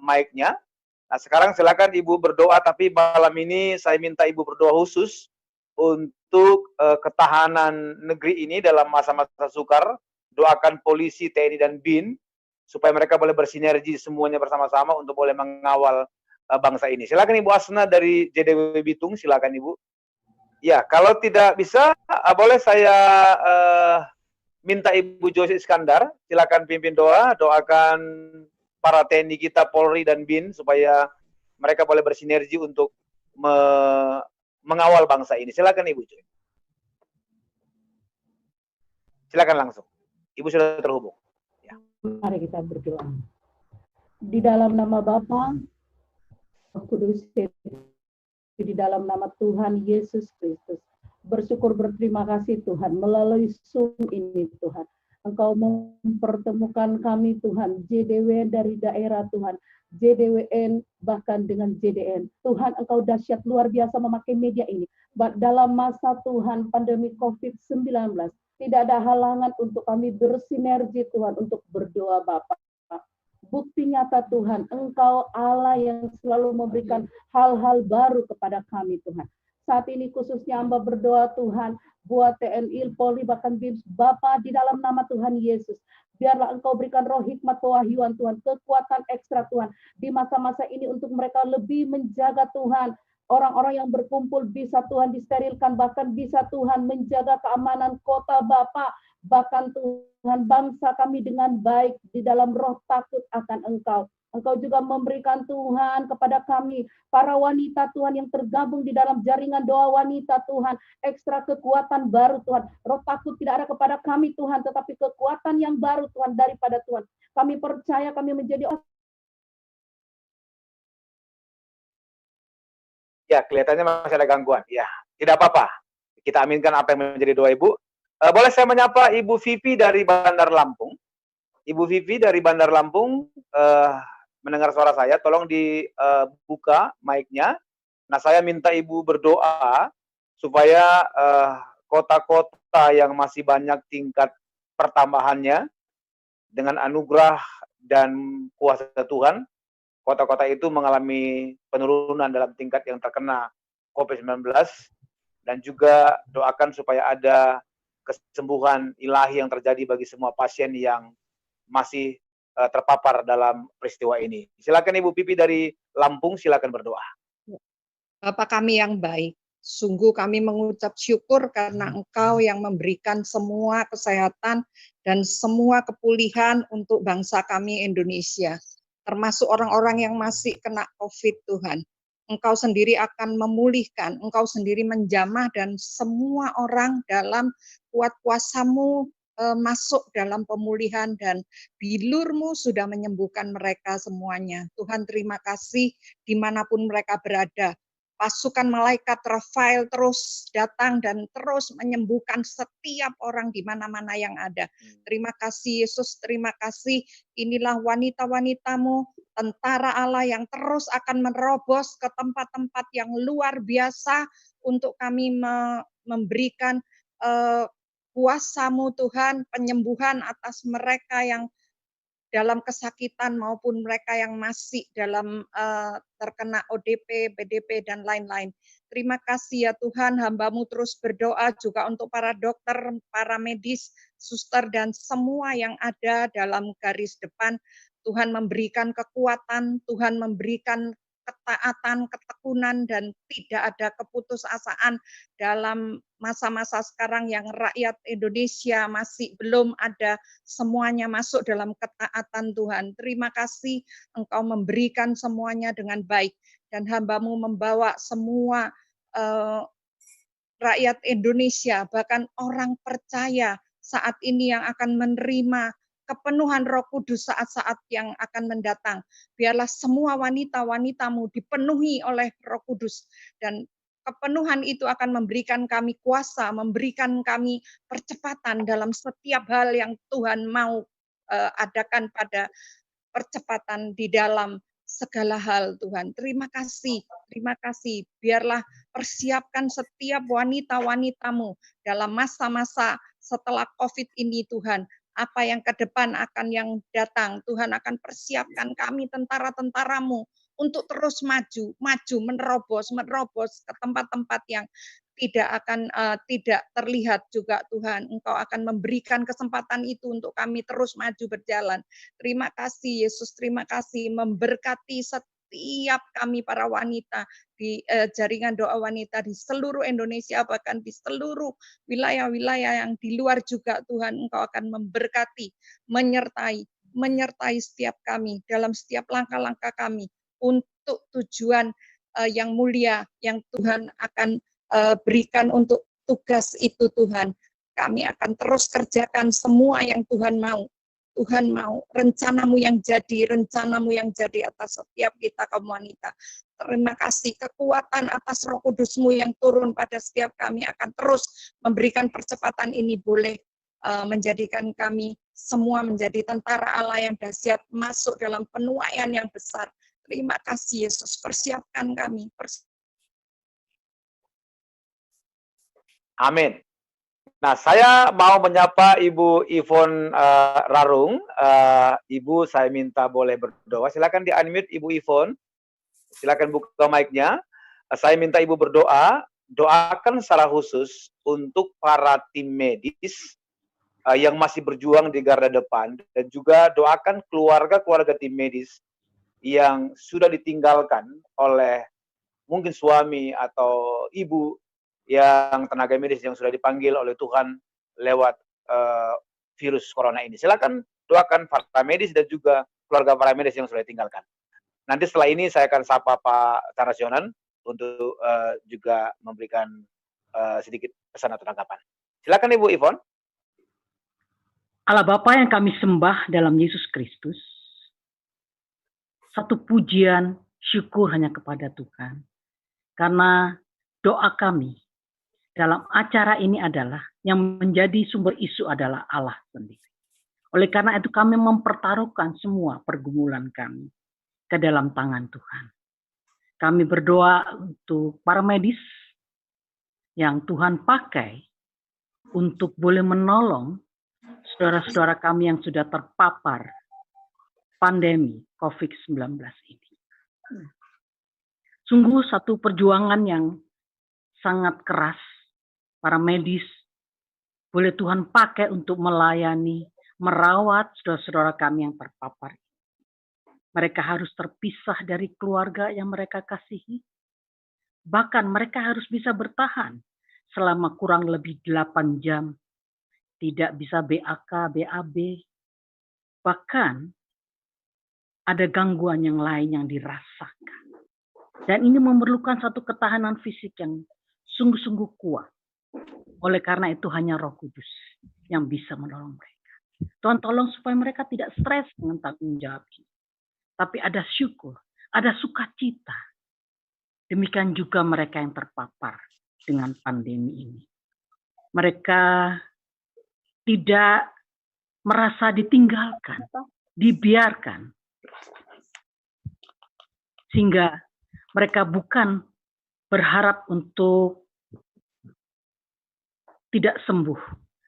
mic-nya. Nah, sekarang silakan Ibu berdoa, tapi malam ini saya minta Ibu berdoa khusus untuk ketahanan negeri ini dalam masa-masa sukar. Doakan polisi, TNI dan BIN supaya mereka boleh bersinergi semuanya bersama-sama untuk boleh mengawal bangsa ini. Silakan Ibu Asna dari JDW Bitung, silakan Ibu. Ya, kalau tidak bisa, boleh saya minta Ibu Joyce Iskandar, silakan pimpin doa, doakan para TNI kita, Polri dan BIN supaya mereka boleh bersinergi untuk mengawal bangsa ini. Silakan Ibu Joyce. Silakan langsung. Ibu sudah terhubung. Ya. Mari kita berdoa. Di dalam nama Bapa, Kudus, di dalam nama Tuhan Yesus Kristus. Bersyukur, berterima kasih Tuhan, melalui Zoom ini Tuhan. Engkau mempertemukan kami Tuhan, JDW dari daerah Tuhan, JDWN bahkan dengan JDN. Tuhan, Engkau dahsyat luar biasa memakai media ini. Dalam masa Tuhan pandemi COVID-19, tidak ada halangan untuk kami bersinergi Tuhan untuk berdoa Bapa. Bukti nyata Tuhan, Engkau Allah yang selalu memberikan hal-hal baru kepada kami Tuhan. Saat ini khususnya hamba berdoa Tuhan, buat TNI, Polri, bahkan BIMS, Bapa di dalam nama Tuhan Yesus. Biarlah Engkau berikan roh hikmat pewahyuan Tuhan, kekuatan ekstra Tuhan, di masa-masa ini untuk mereka lebih menjaga Tuhan. Orang-orang yang berkumpul bisa Tuhan disterilkan, bahkan bisa Tuhan menjaga keamanan kota Bapa, bahkan Tuhan bangsa kami dengan baik di dalam roh takut akan Engkau. Engkau juga memberikan Tuhan kepada kami, para wanita Tuhan yang tergabung di dalam jaringan doa wanita Tuhan, ekstra kekuatan baru Tuhan. Roh takut tidak ada kepada kami Tuhan, tetapi kekuatan yang baru Tuhan daripada Tuhan. Kami percaya kami menjadi Ya, kelihatannya masih ada gangguan. Ya, tidak apa-apa. Kita aminkan apa yang menjadi doa Ibu. Boleh saya menyapa Ibu Vivi dari Bandar Lampung. Ibu Vivi dari Bandar Lampung, mendengar suara saya, tolong dibuka mic-nya. Nah, saya minta Ibu berdoa supaya kota-kota yang masih banyak tingkat pertambahannya dengan anugerah dan kuasa Tuhan, kota-kota itu mengalami penurunan dalam tingkat yang terkena COVID-19, dan juga doakan supaya ada kesembuhan ilahi yang terjadi bagi semua pasien yang masih terpapar dalam peristiwa ini. Silakan Ibu Pipi dari Lampung, silakan berdoa. Bapa kami yang baik, sungguh kami mengucap syukur karena Engkau yang memberikan semua kesehatan dan semua kepulihan untuk bangsa kami Indonesia, termasuk orang-orang yang masih kena COVID Tuhan. Engkau sendiri akan memulihkan, Engkau sendiri menjamah, dan semua orang dalam kuat kuasa-Mu masuk dalam pemulihan, dan bilur-Mu sudah menyembuhkan mereka semuanya. Tuhan, terima kasih dimanapun mereka berada. Pasukan malaikat Rafael terus datang dan terus menyembuhkan setiap orang di mana-mana yang ada. Terima kasih Yesus, terima kasih. Inilah wanita-wanita-Mu, tentara Allah yang terus akan menerobos ke tempat-tempat yang luar biasa untuk kami memberikan kuasa-Mu Tuhan, penyembuhan atas mereka yang dalam kesakitan maupun mereka yang masih dalam terkena ODP, BDP, dan lain-lain. Terima kasih ya Tuhan, hamba-Mu terus berdoa juga untuk para dokter, para medis, suster, dan semua yang ada dalam garis depan. Tuhan memberikan kekuatan, Tuhan memberikan ketaatan, ketekunan, dan tidak ada keputusasaan dalam masa-masa sekarang yang rakyat Indonesia masih belum ada semuanya masuk dalam ketaatan Tuhan. Terima kasih Engkau memberikan semuanya dengan baik, dan hamba-Mu membawa semua rakyat Indonesia, bahkan orang percaya saat ini yang akan menerima kepenuhan Roh Kudus saat-saat yang akan mendatang. Biarlah semua wanita-wanita-Mu dipenuhi oleh Roh Kudus, dan kepenuhan itu akan memberikan kami kuasa, memberikan kami percepatan dalam setiap hal yang Tuhan mau adakan pada percepatan di dalam segala hal Tuhan. Terima kasih, terima kasih. Biarlah persiapkan setiap wanita-wanita-Mu dalam masa-masa setelah COVID ini Tuhan. Apa yang ke depan akan yang datang, Tuhan akan persiapkan kami tentara-tentara-Mu untuk terus maju, menerobos ke tempat-tempat yang tidak terlihat juga Tuhan. Engkau akan memberikan kesempatan itu untuk kami terus maju berjalan. Terima kasih Yesus, terima kasih, memberkati setiap kami para wanita di jaringan doa wanita di seluruh Indonesia, bahkan di seluruh wilayah-wilayah yang di luar juga Tuhan. Engkau akan memberkati, menyertai setiap kami dalam setiap langkah-langkah kami untuk tujuan yang mulia yang Tuhan akan berikan untuk tugas itu Tuhan. Kami akan terus kerjakan semua yang Tuhan mau. Tuhan mau rencana-Mu yang jadi, rencana-Mu yang jadi atas setiap kita kaum wanita. Terima kasih, kekuatan atas Roh Kudus-Mu yang turun pada setiap kami akan terus memberikan percepatan ini, boleh menjadikan kami semua menjadi tentara Allah yang dahsyat, masuk dalam penuaian yang besar. Terima kasih Yesus, persiapkan kami. Amin. Nah, saya mau menyapa Ibu Ivon Rarung. Ibu, saya minta boleh berdoa. Silakan di-unmute Ibu Ivon. Silakan buka mic-nya. Saya minta Ibu berdoa. Doakan secara khusus untuk para tim medis yang masih berjuang di garda depan. Dan juga doakan keluarga-keluarga tim medis yang sudah ditinggalkan oleh mungkin suami atau ibu yang tenaga medis yang sudah dipanggil oleh Tuhan lewat virus corona ini. Silakan doakan para medis dan juga keluarga para medis yang sudah ditinggalkan. Nanti setelah ini saya akan sapa Pak Charles Yonan untuk juga memberikan sedikit pesan atau tanggapan. Silakan Ibu Ivon. Allah Bapa yang kami sembah dalam Yesus Kristus, satu pujian, syukur hanya kepada Tuhan. Karena doa kami dalam acara ini adalah yang menjadi sumber isu adalah Allah sendiri. Oleh karena itu kami mempertaruhkan semua pergumulan kami ke dalam tangan Tuhan. Kami berdoa untuk para medis yang Tuhan pakai untuk boleh menolong saudara-saudara kami yang sudah terpapar pandemi COVID-19 ini. Sungguh satu perjuangan yang sangat keras. Para medis boleh Tuhan pakai untuk melayani, merawat saudara-saudara kami yang terpapar. Mereka harus terpisah dari keluarga yang mereka kasihi. Bahkan mereka harus bisa bertahan selama kurang lebih 8 jam. Tidak bisa BAK, BAB. Bahkan ada gangguan yang lain yang dirasakan. Dan ini memerlukan satu ketahanan fisik yang sungguh-sungguh kuat. Oleh karena itu hanya Roh Kudus yang bisa menolong mereka. Tuhan tolong supaya mereka tidak stres dengan tanggung jawab ini. Tapi ada syukur, ada sukacita. Demikian juga mereka yang terpapar dengan pandemi ini. Mereka tidak merasa ditinggalkan, dibiarkan. Sehingga mereka bukan berharap untuk tidak sembuh,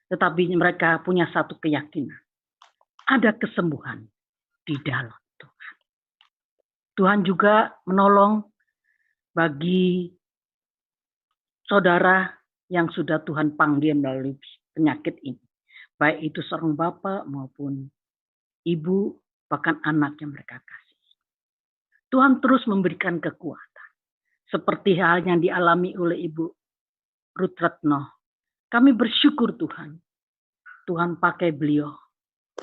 tetapi mereka punya satu keyakinan. Ada kesembuhan di dalam Tuhan. Tuhan juga menolong bagi saudara yang sudah Tuhan panggil melalui penyakit ini. Baik itu seorang bapak maupun ibu, bahkan anak yang mereka kasih. Tuhan terus memberikan kekuatan. Seperti hal yang dialami oleh Ibu Ruth Retno. Kami bersyukur Tuhan. Tuhan pakai beliau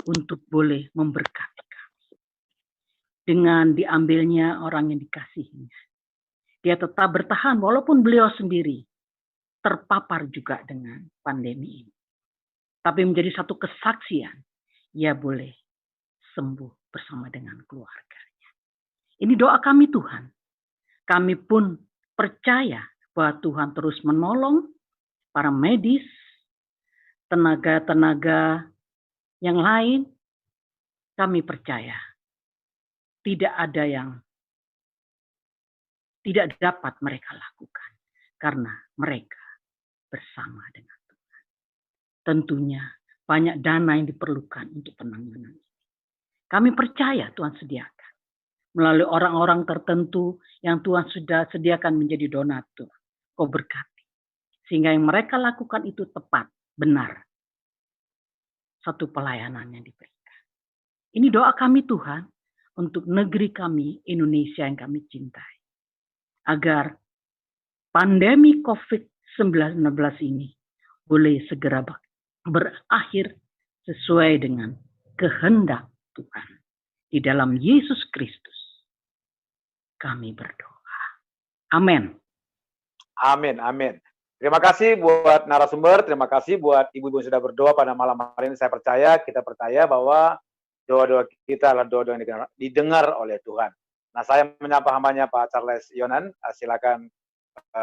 untuk boleh memberkati kami. Dengan diambilnya orang yang dikasihinya. Dia tetap bertahan walaupun beliau sendiri terpapar juga dengan pandemi ini. Tapi menjadi satu kesaksian. Ia boleh sembuh bersama dengan keluarganya. Ini doa kami Tuhan. Kami pun percaya bahwa Tuhan terus menolong para medis, tenaga-tenaga yang lain. Kami percaya tidak ada yang tidak dapat mereka lakukan. Karena mereka bersama dengan Tuhan. Tentunya banyak dana yang diperlukan untuk penanganan ini. Kami percaya Tuhan sediakan. Melalui orang-orang tertentu yang Tuhan sudah sediakan menjadi donatur. Kau berkati. Sehingga yang mereka lakukan itu tepat, benar. Satu pelayanan yang diberikan. Ini doa kami Tuhan untuk negeri kami, Indonesia yang kami cintai. Agar pandemi COVID-19 ini boleh segera berakhir sesuai dengan kehendak Tuhan. Di dalam Yesus Kristus kami berdoa. Amin. Amin, amin. Terima kasih buat narasumber, terima kasih buat ibu-ibu yang sudah berdoa pada malam hari ini. Kita percaya bahwa doa-doa kita adalah doa-doa yang didengar oleh Tuhan. Nah, saya menyapa hambanya Pak Charles Yonan. Silakan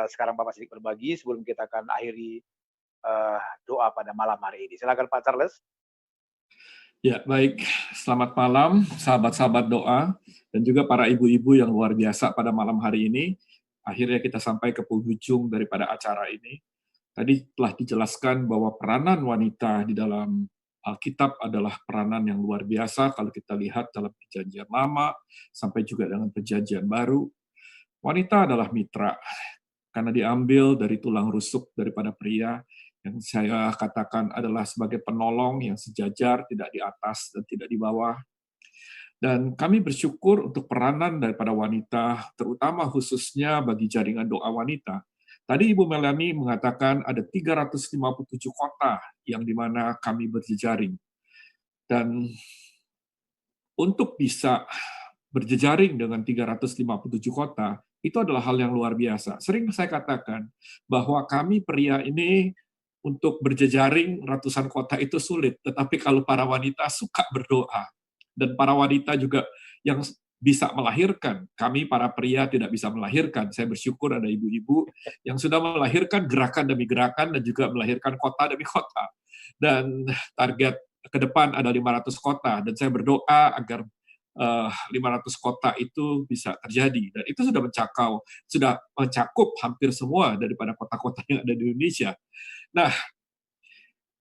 sekarang Bapak sedikit berbagi sebelum kita akan akhiri doa pada malam hari ini. Silakan Pak Charles. Ya, baik. Selamat malam, sahabat-sahabat doa, dan juga para ibu-ibu yang luar biasa pada malam hari ini. Akhirnya kita sampai ke penghujung daripada acara ini. Tadi telah dijelaskan bahwa peranan wanita di dalam Alkitab adalah peranan yang luar biasa kalau kita lihat dalam Perjanjian Lama sampai juga dengan Perjanjian Baru. Wanita adalah mitra karena diambil dari tulang rusuk daripada pria, yang saya katakan adalah sebagai penolong yang sejajar, tidak di atas dan tidak di bawah. Dan kami bersyukur untuk peranan daripada wanita, terutama khususnya bagi jaringan doa wanita. Tadi Ibu Melanie mengatakan ada 357 kota yang di mana kami berjejaring. Dan untuk bisa berjejaring dengan 357 kota, itu adalah hal yang luar biasa. Sering saya katakan bahwa kami pria ini untuk berjejaring ratusan kota itu sulit, tetapi kalau para wanita suka berdoa, dan para wanita juga yang bisa melahirkan, kami para pria tidak bisa melahirkan. Saya bersyukur ada ibu-ibu yang sudah melahirkan gerakan demi gerakan dan juga melahirkan kota demi kota. Dan target ke depan ada 500 kota, dan saya berdoa agar 500 kota itu bisa terjadi, dan itu sudah mencakup hampir semua daripada kota-kota yang ada di Indonesia. Nah,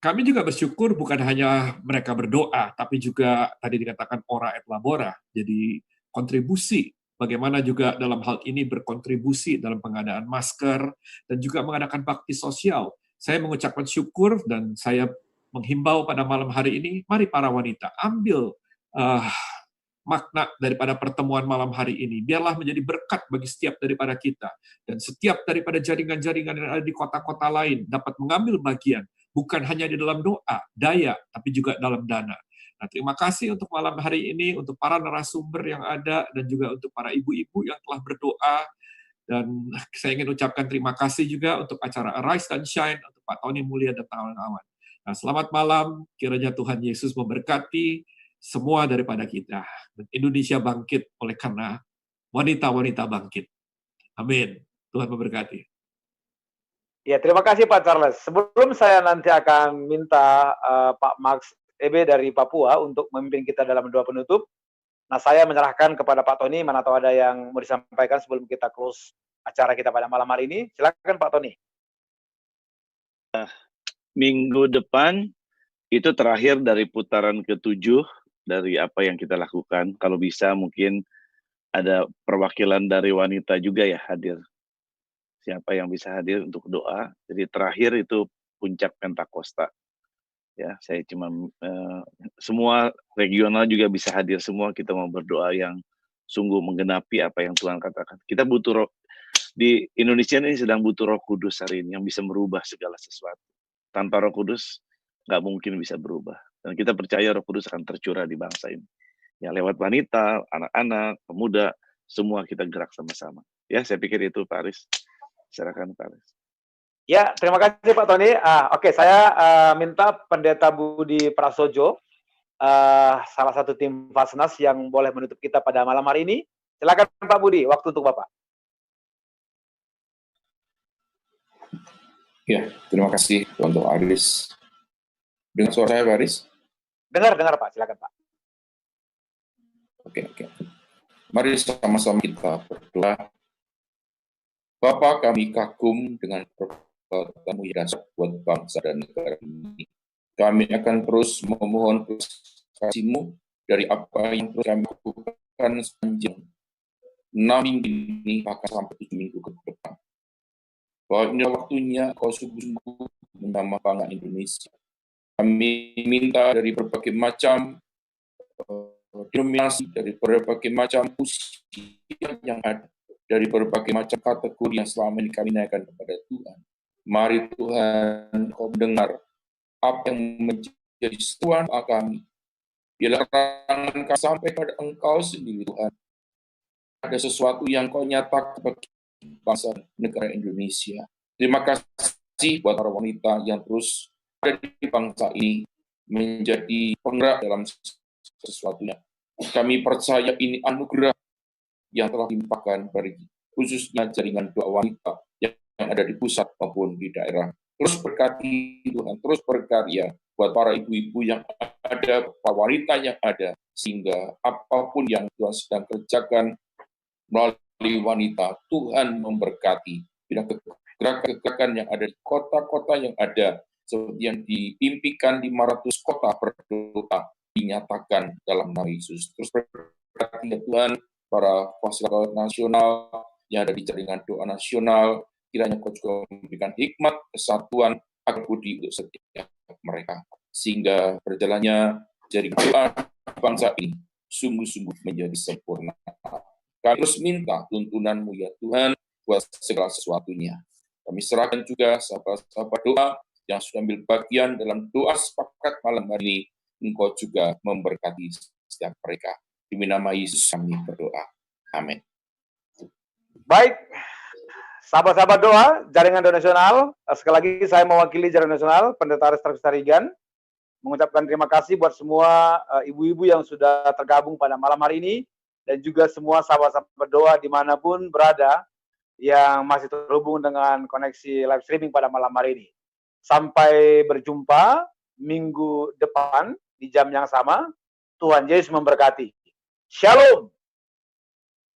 kami juga bersyukur bukan hanya mereka berdoa, tapi juga tadi dikatakan ora et labora, jadi kontribusi, bagaimana juga dalam hal ini berkontribusi dalam pengadaan masker, dan juga mengadakan bakti sosial. Saya mengucapkan syukur, dan saya menghimbau pada malam hari ini, mari para wanita, ambil makna daripada pertemuan malam hari ini. Biarlah menjadi berkat bagi setiap daripada kita. Dan setiap daripada jaringan-jaringan yang ada di kota-kota lain dapat mengambil bagian, bukan hanya di dalam doa, daya, tapi juga dalam dana. Nah, terima kasih untuk malam hari ini, untuk para narasumber yang ada, dan juga untuk para ibu-ibu yang telah berdoa. Dan saya ingin ucapkan terima kasih juga untuk acara Arise dan Shine, untuk Pak Tony Mulia dan kawan-kawan. Nah, selamat malam, kiranya Tuhan Yesus memberkati semua daripada kita. Dan Indonesia bangkit oleh karena wanita-wanita bangkit. Amin. Tuhan memberkati. Ya, terima kasih Pak Charles. Sebelum saya nanti akan minta Pak Max EB dari Papua untuk memimpin kita dalam doa penutup, nah saya menyerahkan kepada Pak Tony, mana tahu ada yang mau disampaikan sebelum kita close acara kita pada malam hari ini. Silakan Pak Tony. Minggu depan itu terakhir dari putaran ke-7 dari apa yang kita lakukan. Kalau bisa mungkin ada perwakilan dari wanita juga ya hadir. Siapa yang bisa hadir untuk doa. Jadi terakhir itu puncak Pentakosta. Ya, saya cuma semua regional juga bisa hadir semua. Kita mau berdoa yang sungguh menggenapi apa yang Tuhan katakan. Kita butuh roh, di Indonesia ini sedang butuh Roh Kudus hari ini yang bisa merubah segala sesuatu. Tanpa Roh Kudus nggak mungkin bisa berubah. Dan kita percaya Roh Kudus akan tercurah di bangsa ini. Ya, lewat wanita, anak-anak, pemuda, semua kita gerak sama-sama. Ya, saya pikir itu Pak Aris. Silakan Pak Aris. Ya, terima kasih Pak Tony. Oke, saya minta Pendeta Budi Prasojo, salah satu tim Fasnas yang boleh menutup kita pada malam hari ini. Silakan Pak Budi, waktu untuk Bapak. Ya, terima kasih untuk Aris. Dengar suara saya, Pak Aris? Dengar Pak, silakan Pak. Oke. Mari sama-sama kita berdoa. Bapa, kami kagum dengan perbuatan-Mu yang dahsyat buat bangsa dan negara ini. Kami akan terus memohon kasih-Mu dari apa yang terus kami lakukan sepanjang 6 minggu ini, bahkan sampai 7 minggu ke depan. Bahwa ini waktunya Kau sungguh-sungguh menambah bangsa Indonesia. Kami minta dari berbagai macam denominasi, dari berbagai macam usia yang ada, dari berbagai macam kategori yang selama ini kami naikkan kepada Tuhan. Mari Tuhan, Kau mendengar apa yang menjadi seruan kami. Bila kami sampai pada Engkau sendiri, Tuhan. Ada sesuatu yang Kau nyatakan bagi bangsa negara Indonesia. Terima kasih buat para wanita yang terus ada di bangsa ini menjadi penggerak dalam sesuatunya. Kami percaya ini anugerah yang telah dilimpahkan bagi khususnya jaringan doa wanita yang ada di pusat maupun di daerah. Terus berkati Tuhan, terus berkarya buat para ibu-ibu yang ada, para wanita yang ada, sehingga apapun yang Tuhan sedang kerjakan melalui wanita, Tuhan memberkati. Bila gerakan-gerakan yang ada di kota-kota yang ada, seperti yang diimpikan di 500 kota berdoa, dinyatakan dalam nama Yesus. Terus berkati ya Tuhan, para fasilitator nasional yang ada di jaringan doa nasional, kiranya Kau juga memberikan hikmat, kesatuan, agar budi untuk setiap mereka. Sehingga berjalannya jaringan doa bangsa ini sungguh-sungguh menjadi sempurna. Kami terus minta tuntunan-Mu ya Tuhan buat segala sesuatunya. Kami serahkan juga sahabat-sahabat doa yang sudah ambil bagian dalam doa sepakat malam hari ini. Engkau juga memberkati setiap mereka. Demi nama Yesus kami berdoa. Amin. Baik, sahabat-sahabat doa, jaringan doa nasional, sekali lagi saya mewakili jaringan nasional, Pendeta Aris Tarigan, mengucapkan terima kasih buat semua ibu-ibu yang sudah tergabung pada malam hari ini, dan juga semua sahabat-sahabat doa dimanapun berada, yang masih terhubung dengan koneksi live streaming pada malam hari ini. Sampai berjumpa minggu depan di jam yang sama. Tuhan Yesus memberkati. Shalom.